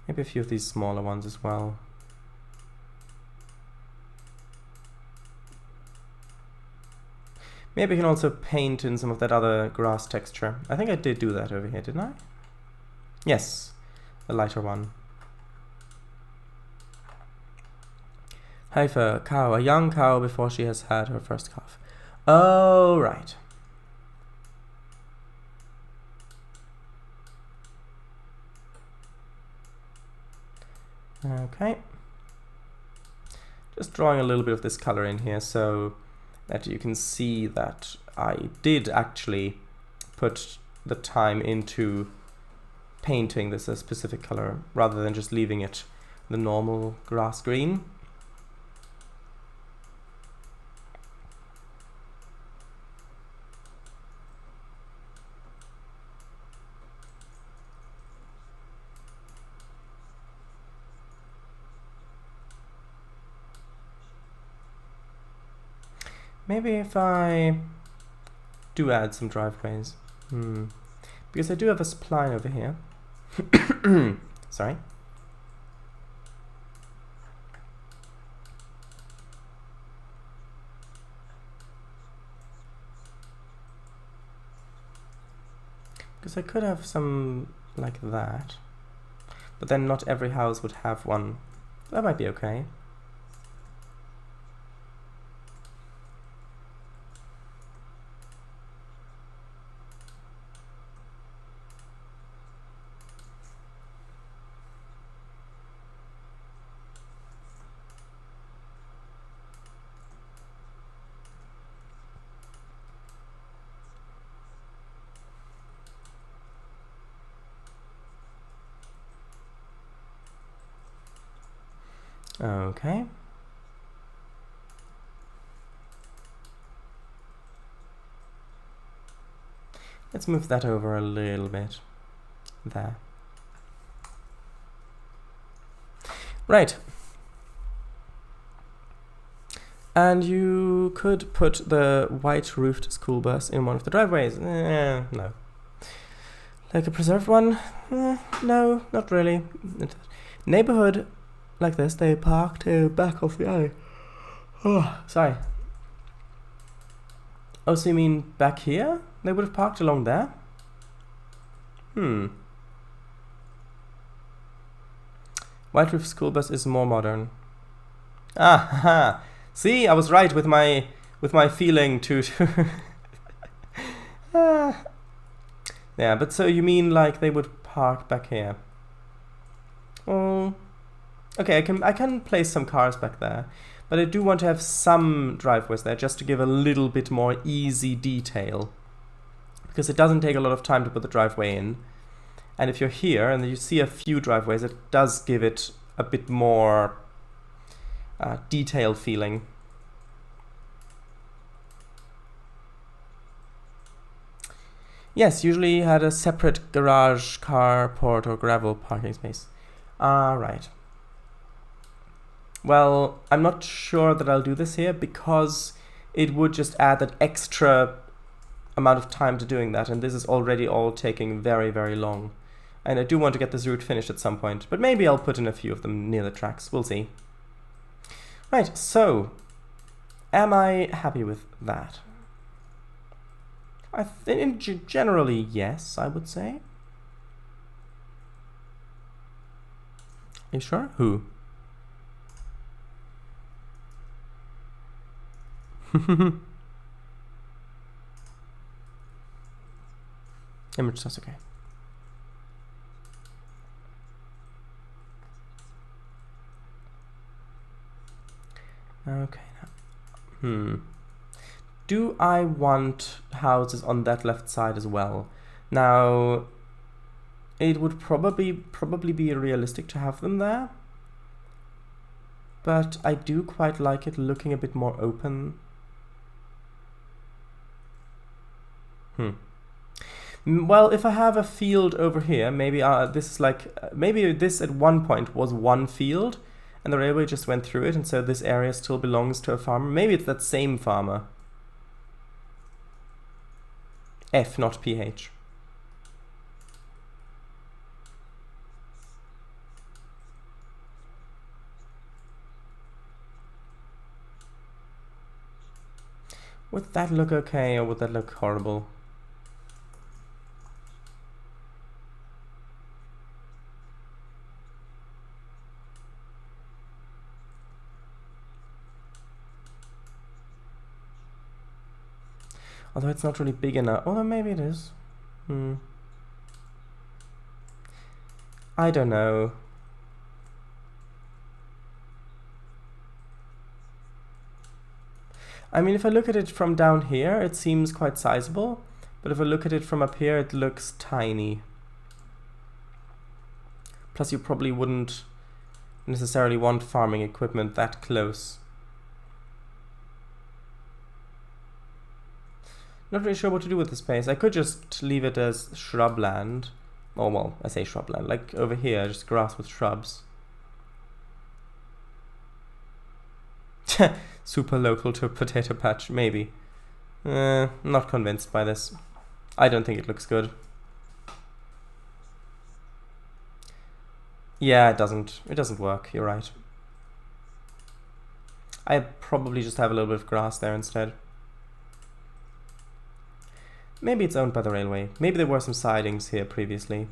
Maybe a few of these smaller ones as well. Maybe I can also paint in some of that other grass texture. I think I did do that over here, didn't I? Yes, a lighter one. Heifer, cow, a young cow before she has had her first calf. Oh, right. Okay. Just drawing a little bit of this color in here so that you can see that I did actually put the time into painting this a specific color rather than just leaving it the normal grass green. Maybe if I do add some driveways. Because I do have a spline over here. Sorry. Because I could have some like that. But then not every house would have one. That might be okay. Okay. Let's move that over a little bit. There. Right. And you could put the white roofed school bus in one of the driveways. No. Like a preserved one? No, not really. Neighborhood like this, they parked back of the alley. Oh, sorry. Oh, so you mean back here? They would have parked along there? White roof school bus is more modern. Ah, see, I was right with my feeling to. Yeah, but so you mean like they would park back here? Oh, okay. I can place some cars back there, but I do want to have some driveways there just to give a little bit more easy detail, because it doesn't take a lot of time to put the driveway in. And if you're here and you see a few driveways, it does give it a bit more detailed feeling. Yes, usually had a separate garage, carport, or gravel parking space. Right. Well, I'm not sure that I'll do this here because it would just add that extra amount of time to doing that, and this is already all taking very, very long. And I do want to get this route finished at some point, but maybe I'll put in a few of them near the tracks. We'll see. Right, so am I happy with that? I think generally yes, I would say. Are you sure? Who? Image, that's okay. Okay. Do I want houses on that left side as well? Now, it would probably be realistic to have them there, but I do quite like it looking a bit more open. Well, if I have a field over here, maybe this is like maybe this at one point was one field, and the railway just went through it, and so this area still belongs to a farmer. Maybe it's that same farmer. F, not PH. Would that look okay or would that look horrible? Although it's not really big enough. Although maybe it is. I don't know. I mean, if I look at it from down here, it seems quite sizable. But if I look at it from up here, it looks tiny. Plus, you probably wouldn't necessarily want farming equipment that close. Not really sure what to do with the space. I could just leave it as shrubland. Oh, well, I say shrubland. Like over here, just grass with shrubs. Super local to a potato patch, maybe. Not convinced by this. I don't think it looks good. Yeah, it doesn't work, you're right. I probably just have a little bit of grass there instead. Maybe it's owned by the railway. Maybe there were some sidings here previously.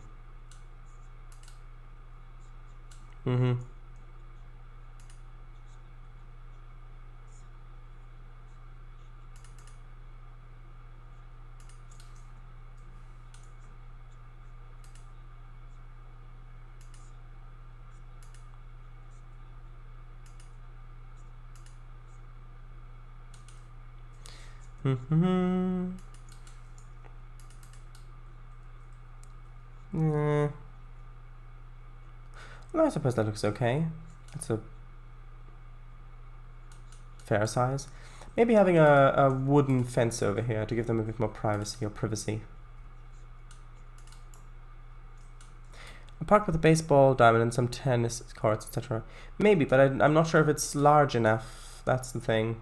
Well, I suppose that looks okay. It's a fair size. Maybe having a wooden fence over here to give them a bit more privacy or privacy. A park with a baseball diamond and some tennis courts, etc. Maybe, but I'm not sure if it's large enough. That's the thing.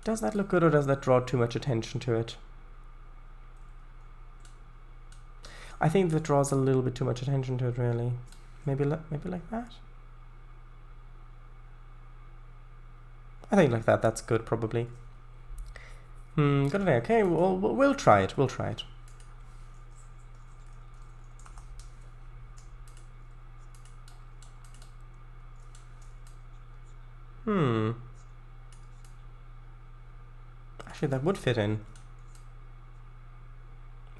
Does that look good or does that draw too much attention to it? I think that draws a little bit too much attention to it, really. Maybe like that? I think like that, that's good, probably. Good idea. Okay, we'll try it. We'll try it. Actually, that would fit in.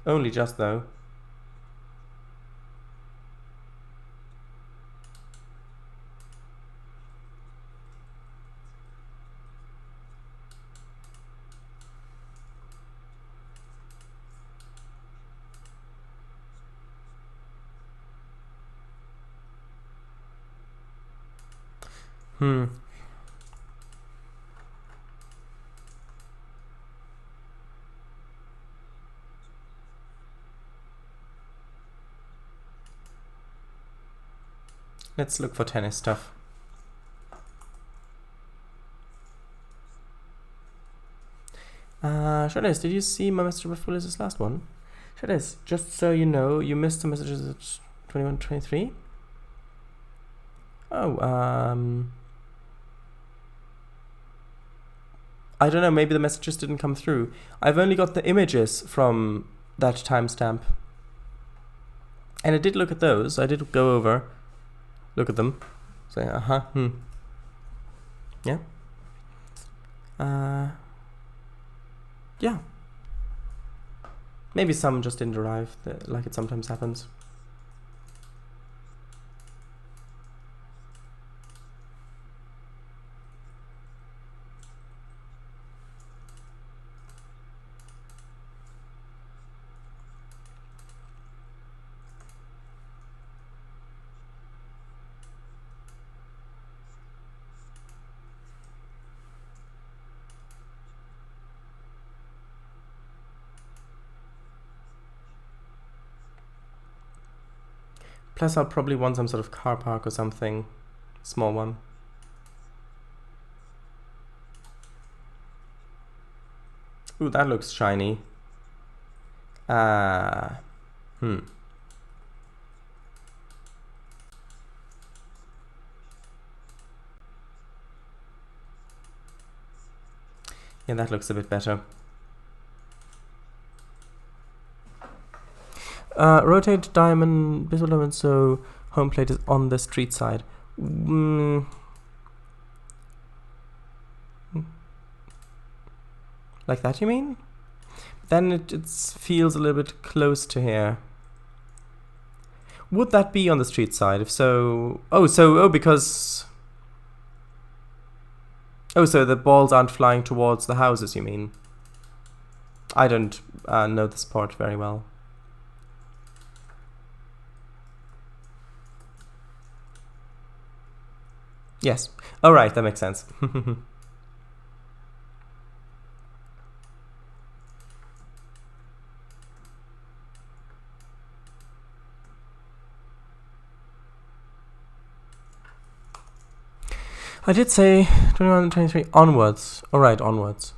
Only just, though. Let's look for tennis stuff. Shredis, did you see my message about Willis's last one? Shredis, just so you know, you missed the messages at 21:23. Oh, I don't know, maybe the messages didn't come through. I've only got the images from that timestamp. And I did look at those. I did go over, look at them. Say, Yeah. Yeah. Maybe some just didn't arrive, like it sometimes happens. Plus, I'll probably want some sort of car park or something small one. Ooh, that looks shiny. Yeah, that looks a bit better. Rotate diamond, visible diamond, so home plate is on the street side. Like that, you mean? Then it feels a little bit close to here. Would that be on the street side? If so... because... so the balls aren't flying towards the houses, you mean? I don't know this part very well. Yes. Alright, that makes sense. I did say 21 and 23 onwards. Alright, onwards.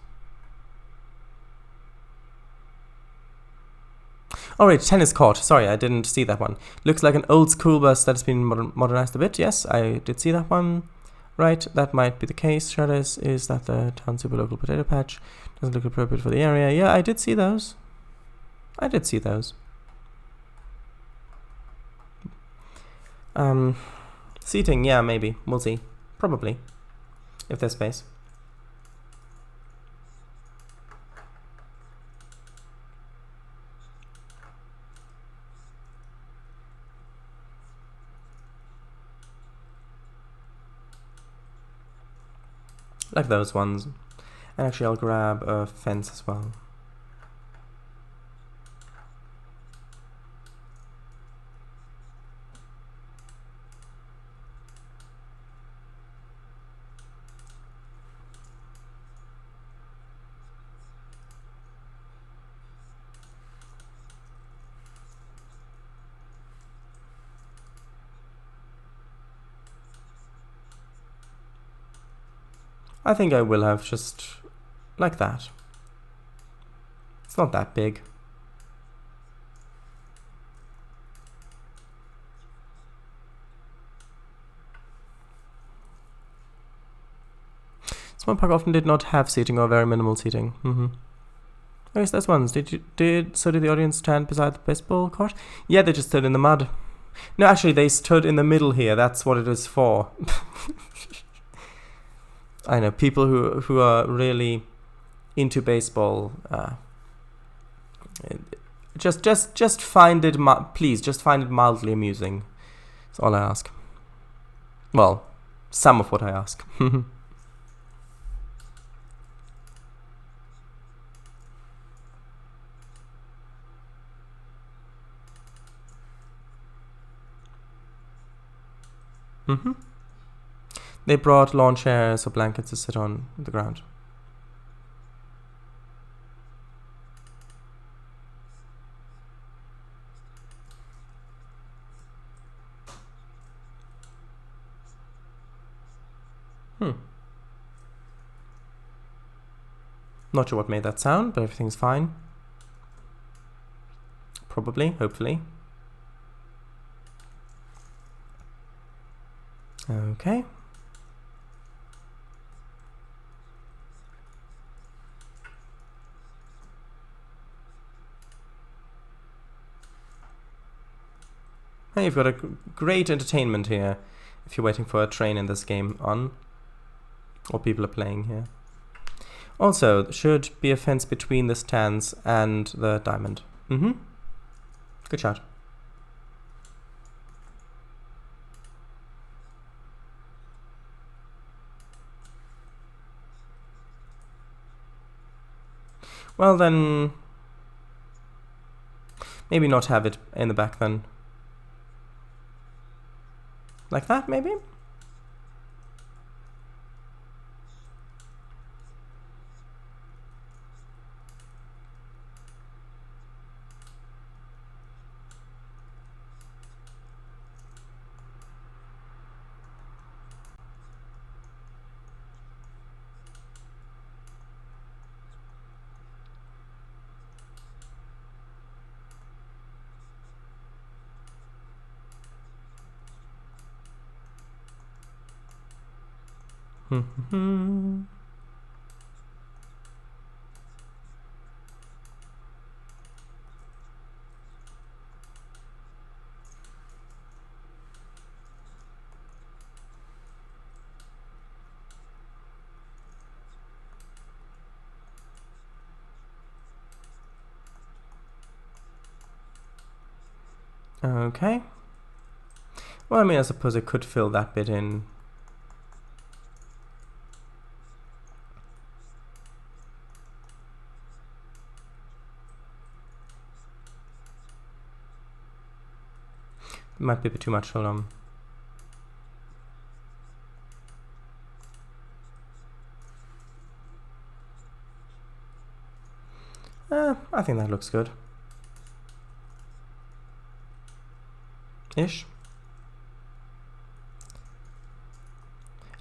Alright, tennis court. Sorry, I didn't see that one. Looks like an old school bus that's been modernized a bit. Yes, I did see that one. Right, that might be the case. Shadows, is that the town super local potato patch? Doesn't look appropriate for the area. Yeah, I did see those. I did see those. Seating, yeah, maybe. We'll see. Probably. If there's space. Like those ones. And actually I'll grab a fence as well. I think I will have just like that. It's not that big. Small park often did not have seating or very minimal seating. I guess that's ones. So did the audience stand beside the baseball court? Yeah, they just stood in the mud. No, actually they stood in the middle here. That's what it is for. I know, people who are really into baseball, just find it, please, just find it mildly amusing. That's all I ask. Well, some of what I ask. They brought lawn chairs or blankets to sit on the ground. Not sure what made that sound, but everything's fine. Probably, hopefully. Okay. And you've got a great entertainment here if you're waiting for a train in this game on, or people are playing here. Also, there should be a fence between the stands and the diamond. Good shot. Well then, maybe not have it in the back then. Like that, maybe? Okay. Well, I mean, I suppose I could fill that bit in. Might be a bit too much, hold on. I think that looks good. Ish.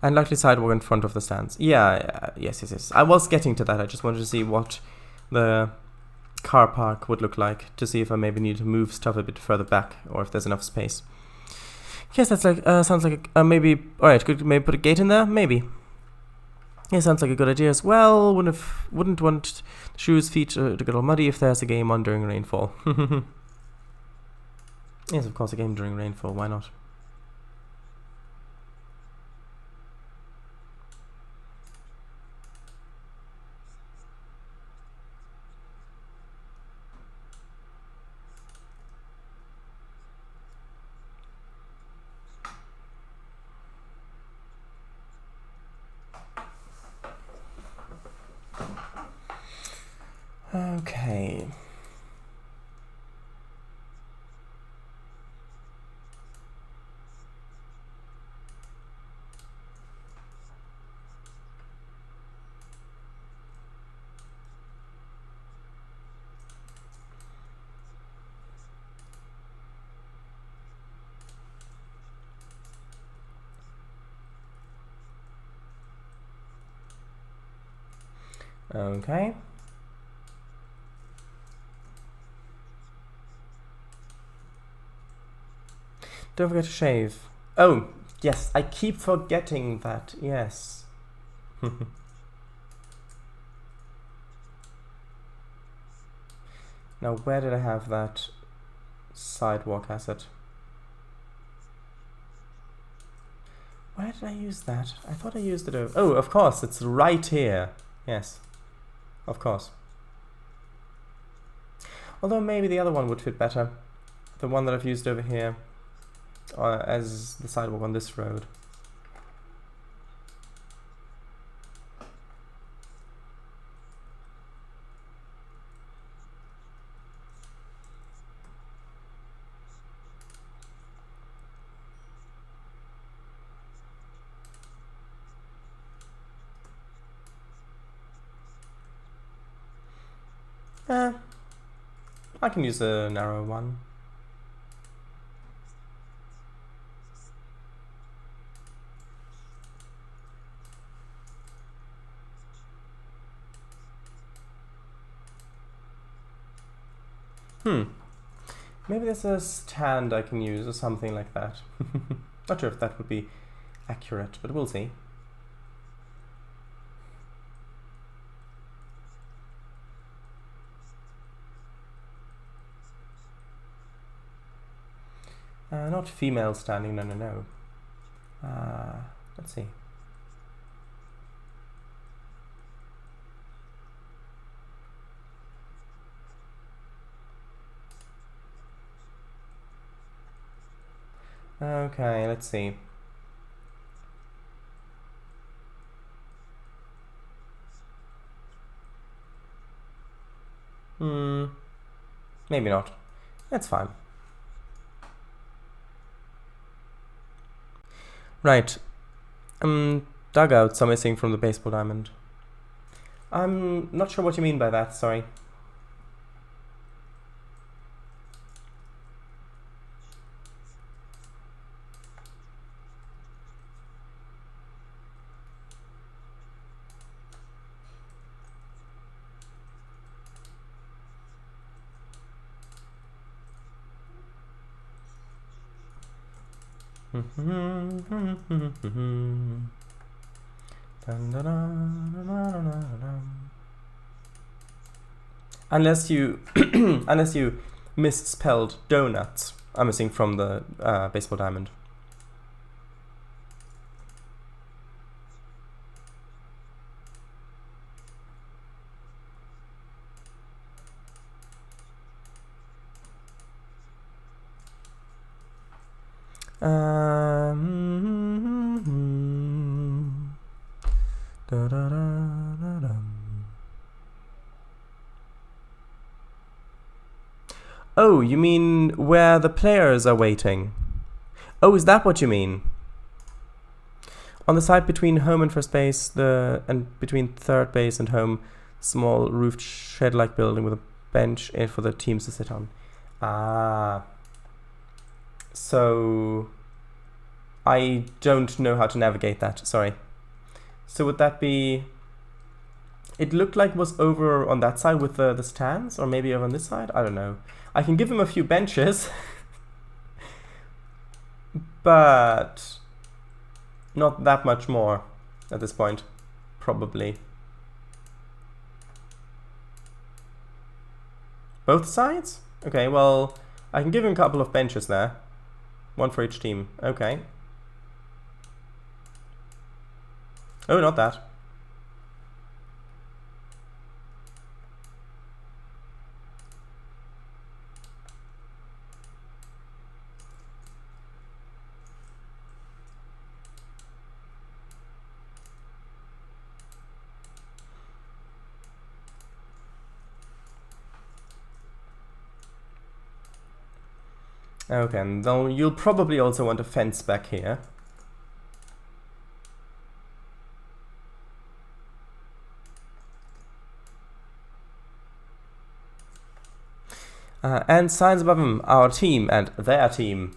And likely sidewalk in front of the stands. Yeah, yes. I was getting to that. I just wanted to see what the car park would look like, to see if I maybe need to move stuff a bit further back, or if there's enough space. Yes, that's like, sounds like maybe, alright, could maybe put a gate in there? Maybe. Yeah, sounds like a good idea as well. Wouldn't want shoes, feet to get all muddy if there's a game on during rainfall. Yes, of course, a game during rainfall, why not? Okay. Okay. Don't forget to shave. Oh, yes, I keep forgetting that, yes. Now, where did I have that sidewalk asset? Where did I use that? I thought I used it over... Oh, of course, it's right here. Yes, of course. Although maybe the other one would fit better. The one that I've used over here as the sidewalk on this road. I can use a narrow one. Maybe there's a stand I can use or something like that. Not sure if that would be accurate, but we'll see. Not female standing, no. Let's see. Okay, let's see. Maybe not. That's fine. Right. Dugouts are missing from the baseball diamond. I'm not sure what you mean by that, sorry. Unless you unless you misspelled donuts. I'm missing from the baseball diamond. Oh, you mean where the players are waiting? Oh, is that what you mean? On the side between home and first base, and between third base and home, small roofed shed-like building with a bench for the teams to sit on. Ah. So I don't know how to navigate that, sorry. So would that be... It looked like it was over on that side with the stands, or maybe over on this side? I don't know. I can give him a few benches, but not that much more at this point, probably. Both sides? Okay, well, I can give him a couple of benches there. One for each team. Okay. Oh, not that. Okay, and then you'll probably also want a fence back here. And signs above them, our team and their team.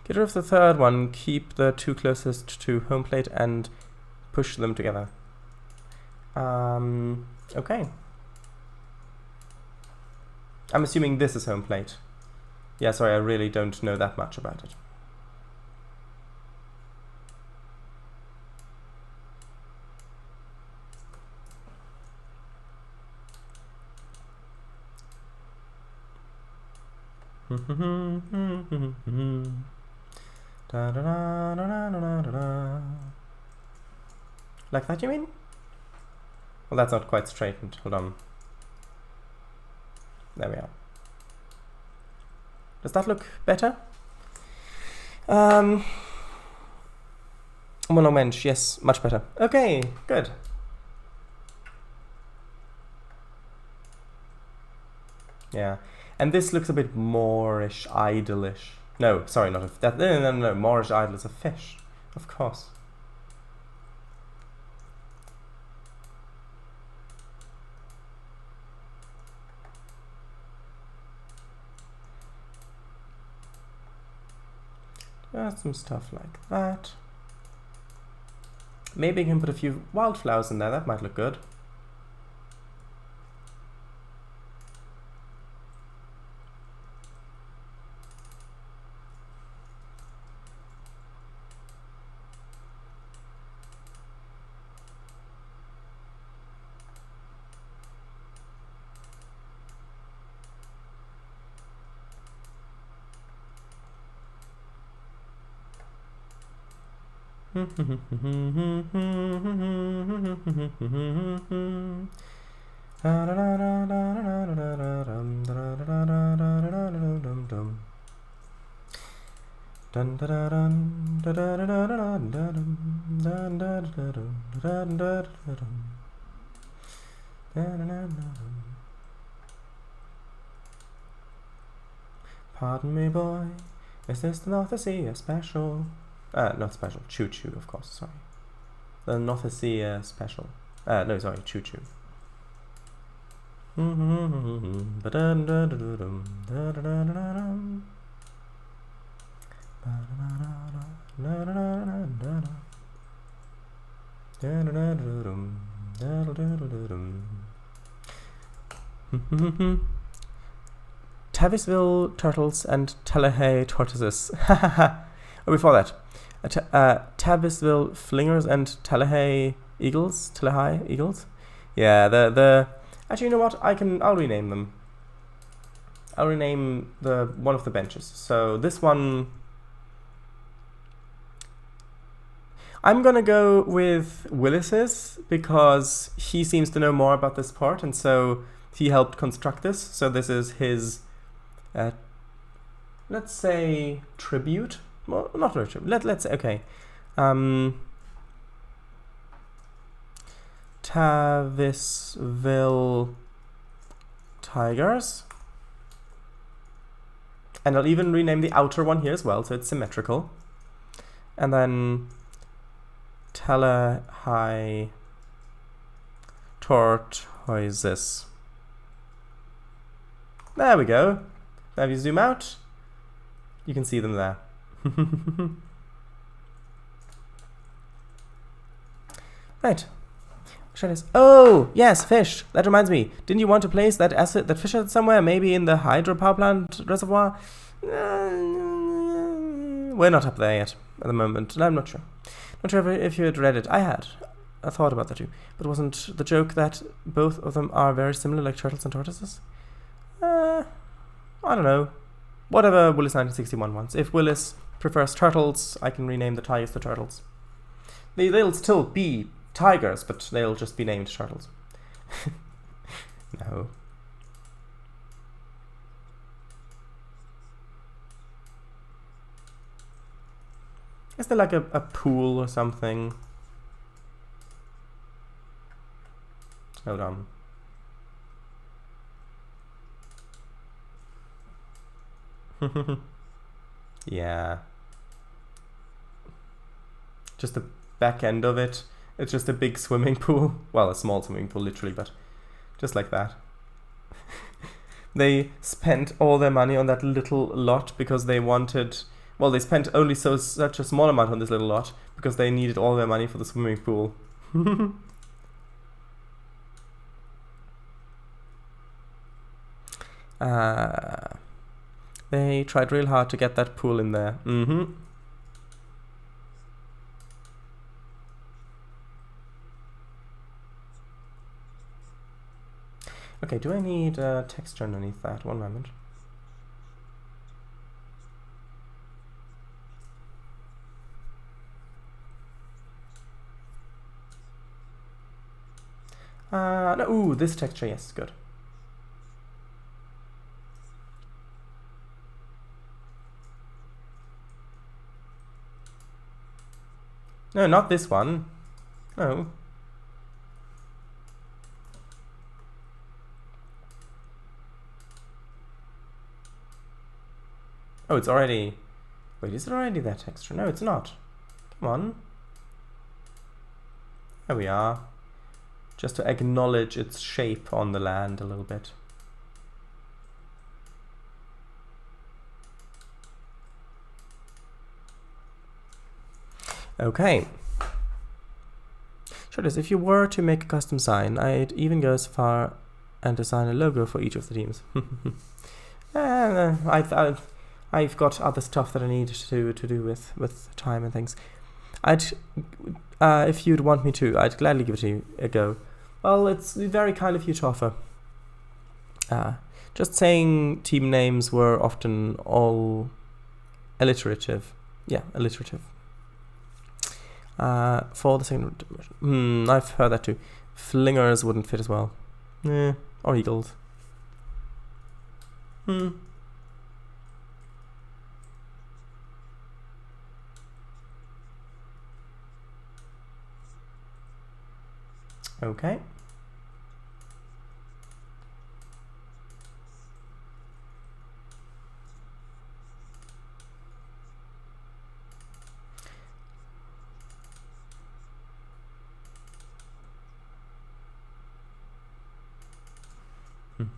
Get rid of the third one, keep the two closest to home plate and push them together. Okay. I'm assuming this is home plate. Yeah, sorry, I really don't know that much about it. Like that, you mean? Well, that's not quite straightened. Hold on. There we are. Does that look better? One long bench, yes, much better. Okay, good. Yeah, and this looks a bit Moorish, idolish. No, sorry, not a that. No. Moorish idol is a fish, of course. Some stuff like that. Maybe I can put a few wildflowers in there. That might look good. Pardon me, boy, is this the North Sea special? Not special, choo-choo, of course, sorry. The North Sea special. No, sorry, choo-choo. Tavisville turtles and Tallahaye tortoises. Oh, before that, Tavisville flingers and Tallahaye eagles. Tallahaye eagles. Yeah, the. Actually, you know what? I'll rename them. I'll rename one of the benches. So this one, I'm gonna go with Willis's because he seems to know more about this part, and so he helped construct this. So this is his, let's say, tribute. Well, not really tribute. Let's say, okay. Tavisville Tigers. And I'll even rename the outer one here as well, so it's symmetrical. And then Tallahaye tortoises. There we go. Now if you zoom out, you can see them there. Right. Oh, yes, fish. That reminds me. Didn't you want to place that fish acid somewhere? Maybe in the hydropower plant reservoir? We're not up there yet at the moment. I'm not sure. Not sure if you had read it. I had. I thought about that too. But wasn't the joke that both of them are very similar, like turtles and tortoises? I don't know. Whatever Willis 1961 wants. If Willis prefers turtles, I can rename the tigers the turtles. They'll still be tigers, but they'll just be named turtles. No. Is there like a pool or something? Hold on. Yeah. Just the back end of it. It's just a big swimming pool. Well, a small swimming pool, literally, but just like that. They spent all their money on that little lot because they wanted... Well, they spent only such a small amount on this little lot because they needed all their money for the swimming pool. They tried real hard to get that pool in there. Okay, do I need texture underneath that? One moment. No, ooh, this texture, yes, good. No, not this one. No. Oh, it's already... Wait, is it already that texture? No, it's not. Come on. There we are. Just to acknowledge its shape on the land a little bit. Okay. Sure does. If you were to make a custom sign, I'd even go as far and design a logo for each of the teams. I've got other stuff that I need to do with time and things. If you'd want me to, I'd gladly give it a go. Well, it's very kind of you to offer. Just saying team names were often all alliterative. Yeah, alliterative. For the second version. I've heard that too. Flingers wouldn't fit as well. Or eagles. Okay. Should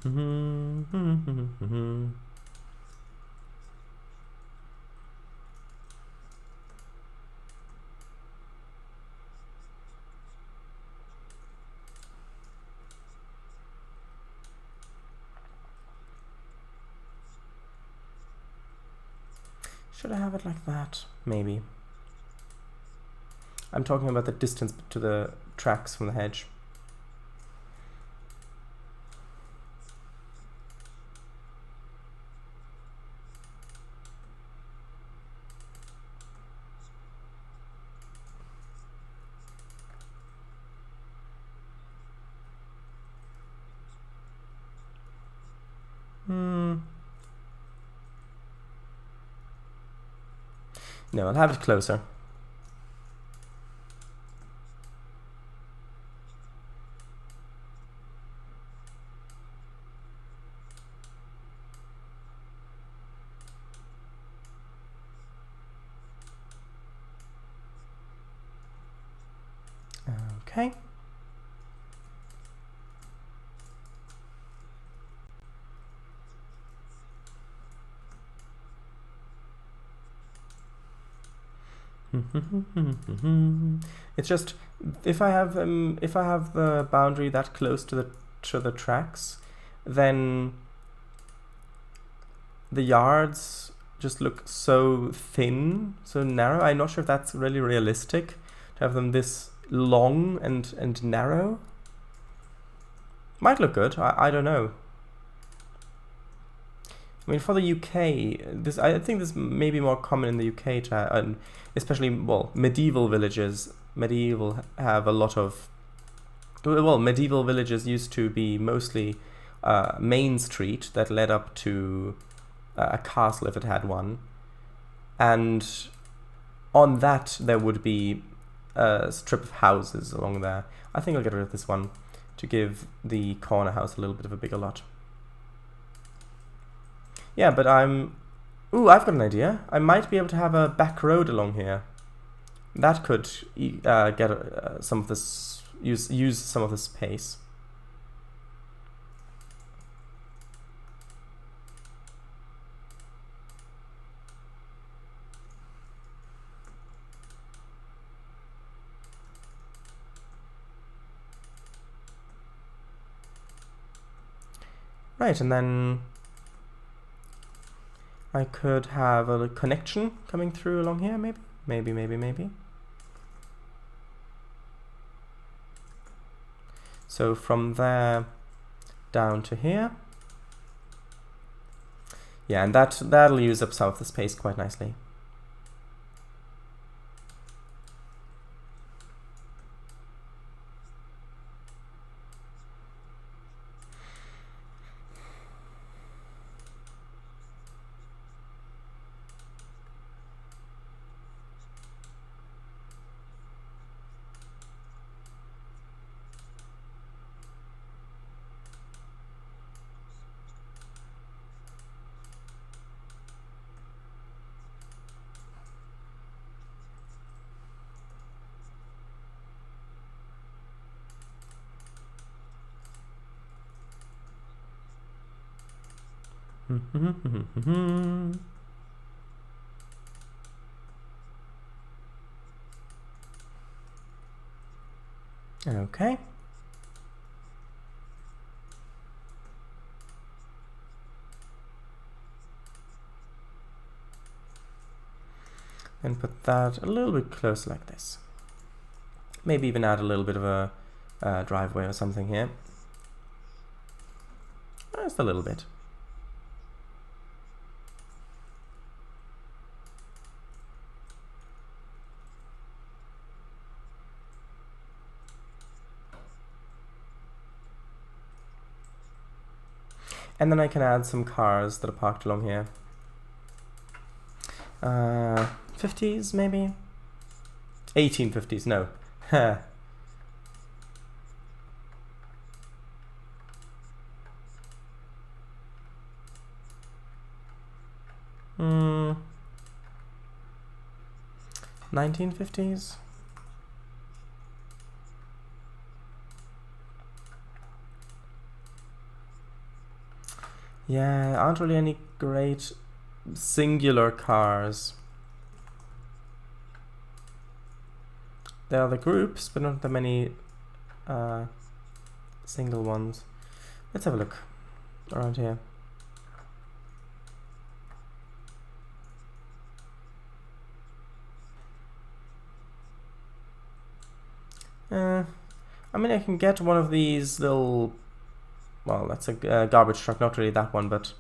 I have it like that? Maybe. I'm talking about the distance to the tracks from the hedge. No, I'll have it closer. Okay. It's just if I have the boundary that close to the tracks, then the yards just look so thin, so narrow. I'm not sure if that's really realistic to have them this long and narrow. Might look good. I don't know. I mean, for the UK, I think this may be more common in the UK, and especially, well, medieval villages. Medieval have a lot of, well, medieval villages used to be mostly main street that led up to a castle if it had one, and on that there would be a strip of houses along there. I think I'll get rid of this one to give the corner house a little bit of a bigger lot. Yeah, but ooh, I've got an idea. I might be able to have a back road along here. That could get some of this, use some of the space. Right, and then I could have a connection coming through along here, maybe? Maybe. So from there down to here. Yeah, and that'll use up some of the space quite nicely. Okay. And put that a little bit closer like this. Maybe even add a little bit of a driveway or something here. Just a little bit. And then I can add some cars that are parked along here. 50s maybe? 1850s, no. 1950s? Yeah, aren't really any great singular cars. There are the groups, but not that many single ones. Let's have a look around here. I mean, I can get one of these little... Well, that's a garbage truck, not really that one, but...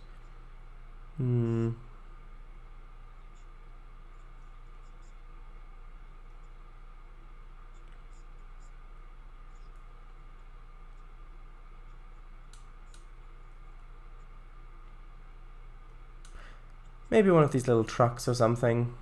Maybe one of these little trucks or something.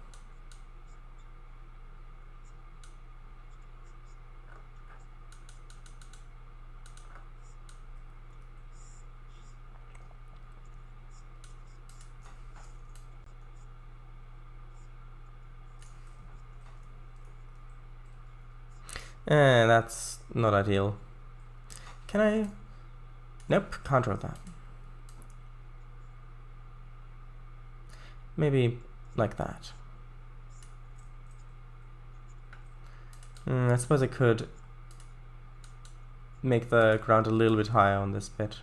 That's not ideal. Can I? Nope, can't draw that. Maybe like that. I suppose I could make the ground a little bit higher on this bit.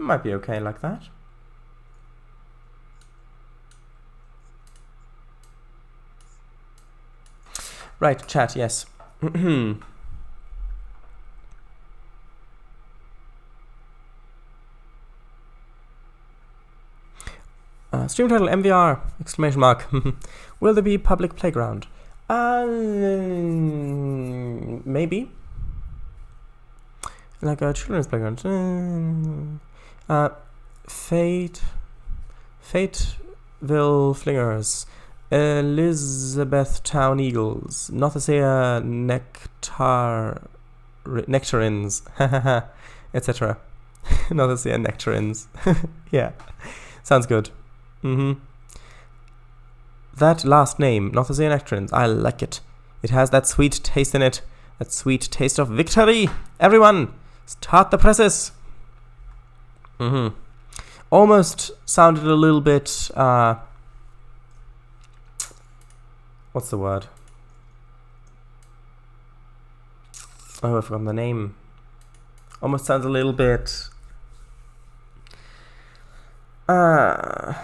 Might be okay like that. Right, chat, yes. Stream title MVR, exclamation mark. Will there be public playground? Maybe. Like a children's playground. Fateville Flingers, Elizabethtown Eagles, Nothasia Nectarines, etc. Nothasia Nectarines. Yeah, sounds good. That last name, Nothasia Nectarines, I like it. It has that sweet taste in it. That sweet taste of victory. Everyone, start the presses. Almost sounded a little bit, what's the word? Oh, I've forgotten the name. Almost sounds a little bit, what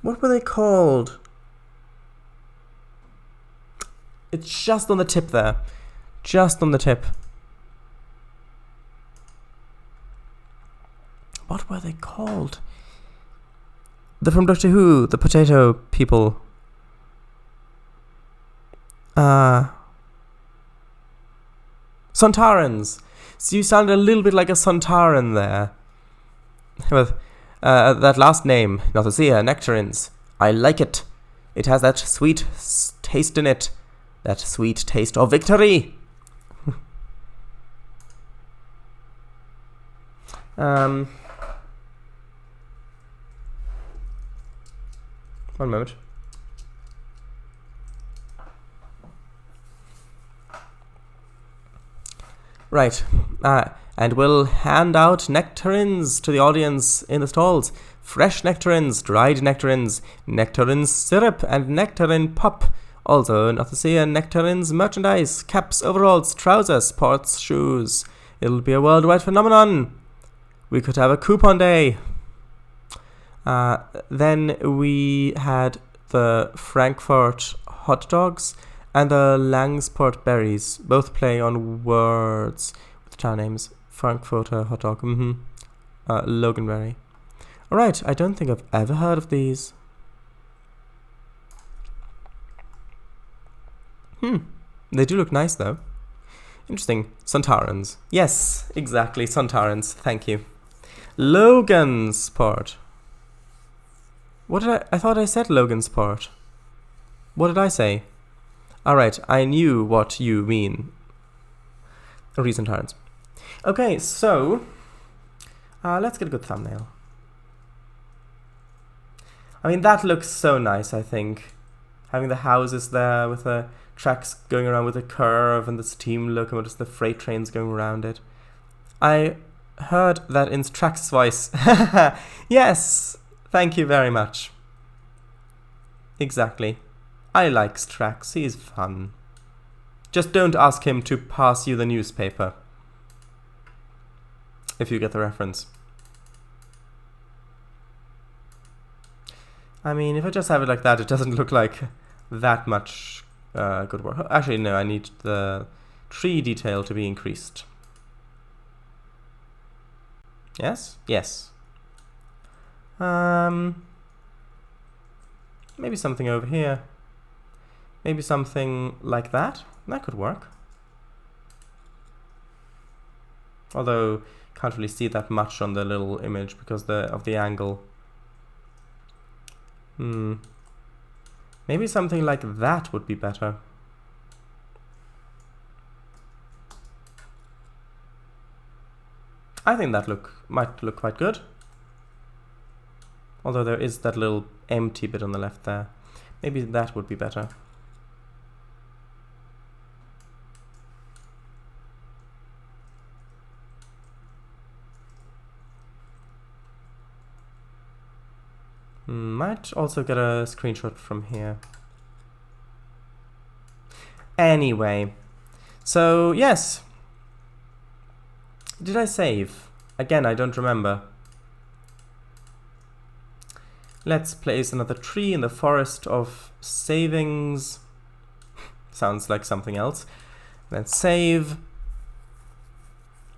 were they called? It's just on the tip there. Just on the tip. What were they called? They're from Doctor Who, the potato people. Sontarans. So you sounded a little bit like a Sontaran there. With that last name, Nothasia Nectarines. I like it. It has that sweet taste in it. That sweet taste of victory. One moment. Right. And we'll hand out nectarines to the audience in the stalls. Fresh nectarines, dried nectarines, nectarine syrup, and nectarine pop. Also, Nothasia nectarines merchandise, caps, overalls, trousers, sports shoes. It'll be a worldwide phenomenon. We could have a coupon day. Then we had the Frankfurt hot dogs and the Langsport berries, both play on words with town names. Frankfurter hot dog, Loganberry. Alright, I don't think I've ever heard of these. They do look nice though. Interesting. Sontarans. Yes, exactly, Sontarans. Thank you. Logansport. What did I thought I said Logansport. What did I say? Alright, I knew what you mean. Sontarans. Okay, so let's get a good thumbnail. I mean, that looks so nice, I think. Having the houses there with the tracks going around with a curve and the steam locomotives, the freight trains going around it. I heard that in Trax's voice. Yes, thank you very much. Exactly. I like Trax, he's fun. Just don't ask him to pass you the newspaper. If you get the reference. I mean, if I just have it like that, it doesn't look like that much good work. Actually, no, I need the tree detail to be increased. Yes? Yes. Maybe something over here. Maybe something like that. That could work. Although, can't really see that much on the little image because of the angle. Maybe something like that would be better. I think that might look quite good. Although there is that little empty bit on the left there. Maybe that would be better. Might also get a screenshot from here. Anyway, so yes. Did I save? Again, I don't remember. Let's place another tree in the forest of savings. Sounds like something else. Let's save.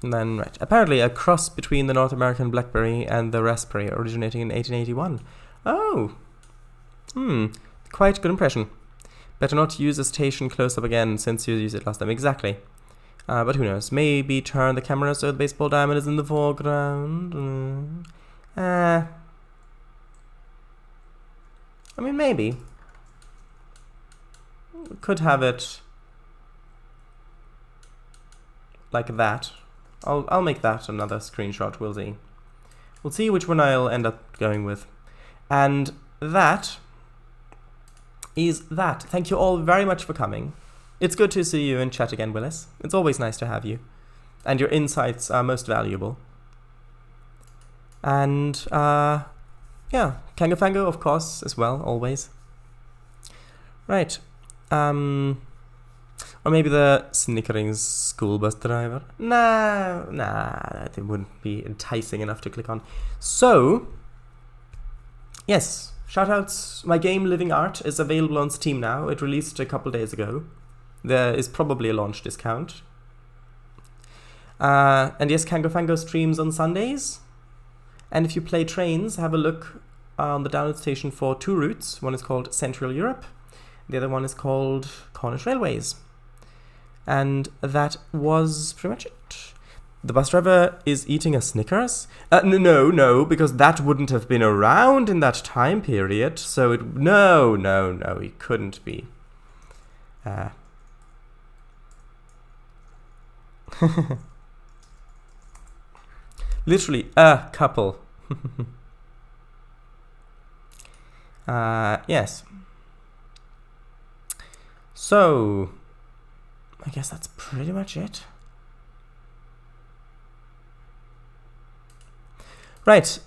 And then, right. Apparently a cross between the North American blackberry and the raspberry originating in 1881. Oh! Quite good impression. Better not use a station close-up again since you used it last time. Exactly. But who knows? Maybe turn the camera so the baseball diamond is in the foreground. I mean, maybe. Could have it like that. I'll make that another screenshot. We'll see. We'll see which one I'll end up going with. And that is that. Thank you all very much for coming. It's good to see you and chat again, Willis. It's always nice to have you. And your insights are most valuable. And, yeah, Kangafango, of course, as well, always. Right. Or maybe the snickering school bus driver. Nah, that wouldn't be enticing enough to click on. So, yes, shoutouts. My game Living Art is available on Steam now. It released a couple days ago. There is probably a launch discount. And yes, Kangafango streams on Sundays. And if you play Trainz, have a look on the download station for 2 routes. One is called Central Europe. The other one is called Cornish Railways. And that was pretty much it. The bus driver is eating a Snickers? No, because that wouldn't have been around in that time period. So no, he couldn't be. Literally a couple. Yes. So, I guess that's pretty much it. Right,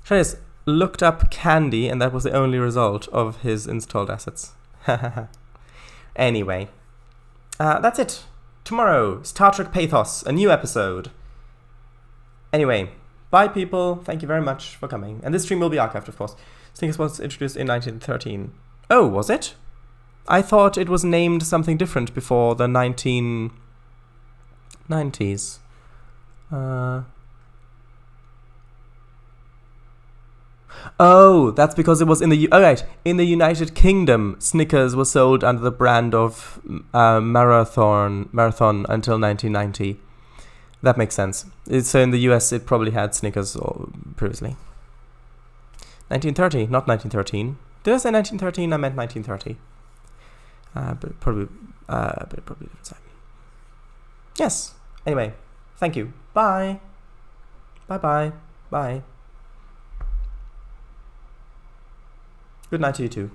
Trainz looked up candy, and that was the only result of his installed assets. Anyway, that's it. Tomorrow, Star Trek Pathos, a new episode. Anyway, bye people, thank you very much for coming. And this stream will be archived, of course. Snickers was introduced in 1913. Oh, was it? I thought it was named something different before the 1990s. Oh, that's because it was in the... in the United Kingdom, Snickers was sold under the brand of Marathon until 1990. That makes sense. So in the US, it probably had Snickers previously. 1930, not 1913. Did I say 1913? I meant 1930. But probably different time. Yes. Anyway, thank you. Bye. Bye-bye. Bye. Good night to you too.